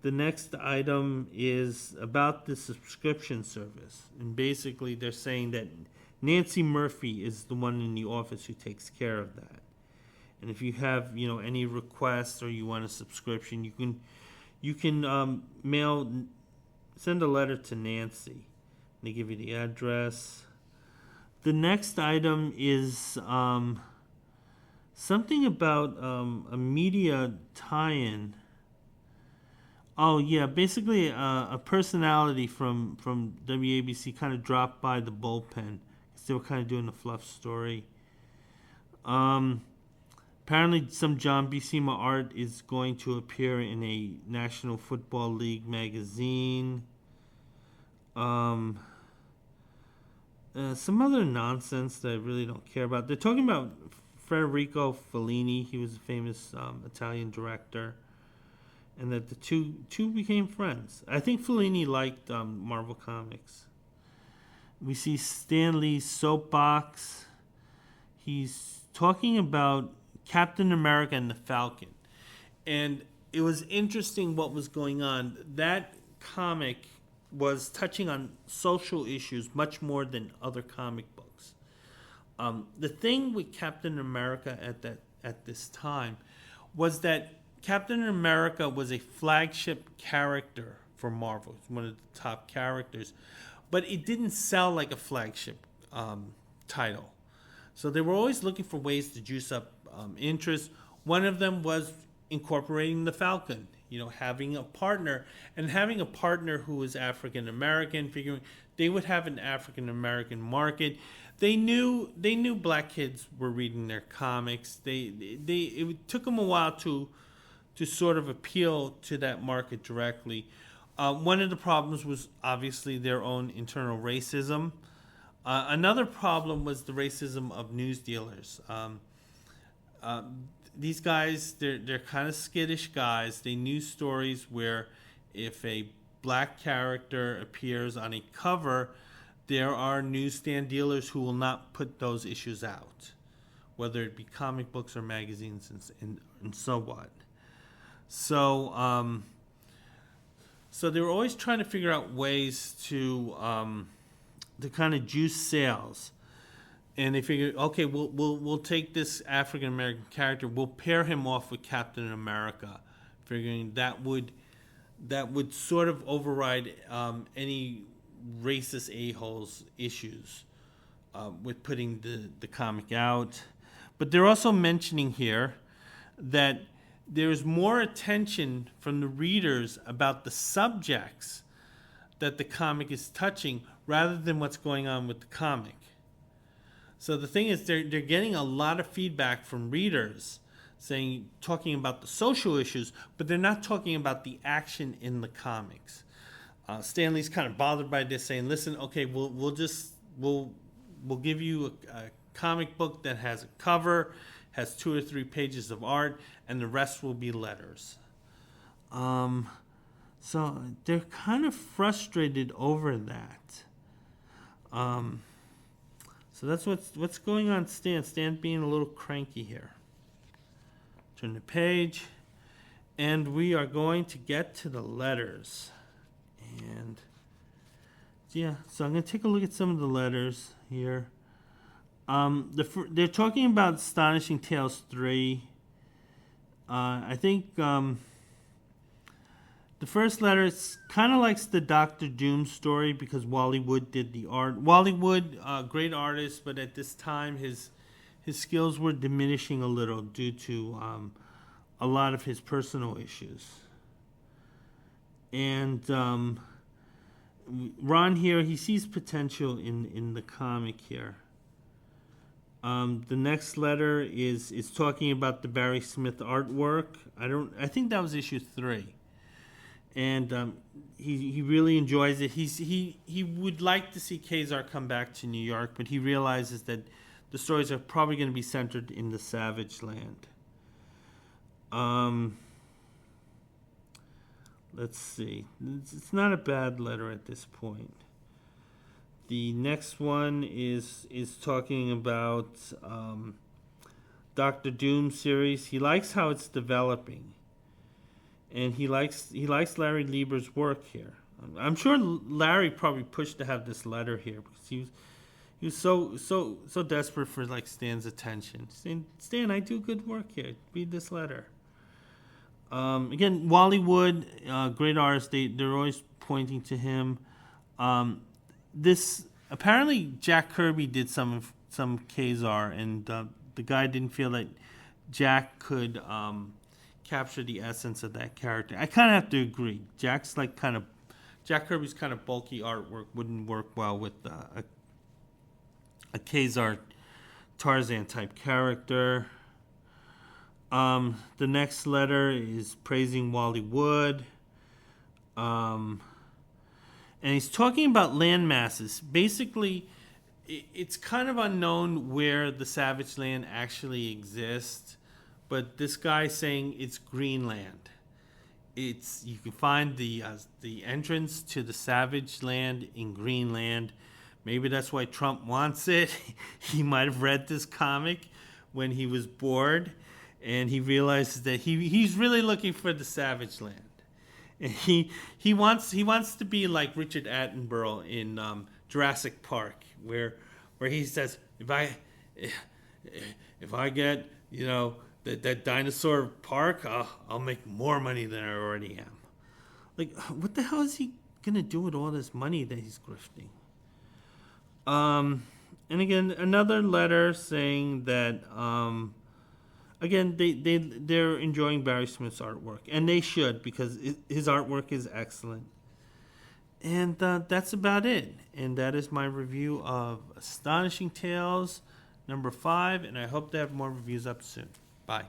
The next item is about the subscription service. And basically they're saying that Nancy Murphy is the one in the office who takes care of that. And if you have, any requests or you want a subscription, you can send a letter to Nancy. They give you the address. The next item is something about a media tie-in. Oh, yeah, basically a personality from WABC kind of dropped by the bullpen. They were kind of doing a fluff story. Apparently some John Buscema art is going to appear in a National Football League magazine. Some other nonsense that I really don't care about. They're talking about Federico Fellini. He was a famous Italian director. And that the two became friends. I think Fellini liked Marvel Comics. We see Stan Lee's soapbox. He's talking about Captain America and the Falcon. And it was interesting what was going on. That comic was touching on social issues much more than other comic books. The thing with Captain America at this time was that Captain America was a flagship character for Marvel. It's one of the top characters. But it didn't sell like a flagship title. So they were always looking for ways to juice up interest. One of them was incorporating the Falcon, having a partner. And having a partner who was African American, figuring they would have an African American market. They knew black kids were reading their comics. It took them a while to sort of appeal to that market directly. One of the problems was obviously their own internal racism. Another problem was the racism of news dealers. These guys, they're kind of skittish guys. They knew stories where if a black character appears on a cover, there are newsstand dealers who will not put those issues out, whether it be comic books or magazines and so what. So they were always trying to figure out ways to kind of juice sales, and they figured, okay, we'll take this African American character, we'll pair him off with Captain America, figuring that would sort of override any racist a-holes issues with putting the comic out. But they're also mentioning here that there's more attention from the readers about the subjects that the comic is touching rather than what's going on with the comic. So the thing is, they're getting a lot of feedback from readers talking about the social issues, but they're not talking about the action in the comics. Stan Lee's kind of bothered by this, saying, listen, okay, we'll give you a comic book that has a cover, has 2 or 3 pages of art, and the rest will be letters. So they're kind of frustrated over that. So that's what's going on. Stan being a little cranky here. Turn the page, and we are going to get to the letters. And yeah, so I'm going to take a look at some of the letters here. They're talking about Astonishing Tales 3. I think the first letter is kind of like the Doctor Doom story because Wally Wood did the art. Wally Wood, great artist, but at this time his skills were diminishing a little due to a lot of his personal issues. And Ron here, he sees potential in the comic here. The next letter is talking about the Barry Smith artwork. I think that was issue 3. And he really enjoys it. He would like to see Ka-Zar come back to New York, but he realizes that the stories are probably going to be centered in the Savage Land. Let's see. It's not a bad letter at this point. The next one is talking about Doctor Doom series. He likes how it's developing, and he likes Larry Lieber's work here. I'm sure Larry probably pushed to have this letter here because he was so desperate for like Stan's attention. Saying, Stan, I do good work here. Read this letter. Again, Wally Wood, great artist. They're always pointing to him. This apparently Jack Kirby did some Ka-Zar, and the guy didn't feel that Jack could capture the essence of that character. I kind of have to agree. Jack Kirby's kind of bulky artwork wouldn't work well with a Ka-Zar Tarzan type character. The next letter is praising Wally Wood. And he's talking about land masses. Basically, it's kind of unknown where the Savage Land actually exists, but this guy's saying it's Greenland. You can find the entrance to the Savage Land in Greenland. Maybe that's why Trump wants it. He might have read this comic when he was bored, and he realizes that he's really looking for the Savage Land. And he wants to be like Richard Attenborough in Jurassic Park, where he says, if I get that dinosaur park, I'll make more money than I already am. Like, what the hell is he gonna do with all this money that he's grifting? And again, another letter saying that again, they're enjoying Barry Smith's artwork, and they should, because his artwork is excellent. And that's about it. And that is my review of Astonishing Tales number 5, and I hope to have more reviews up soon. Bye.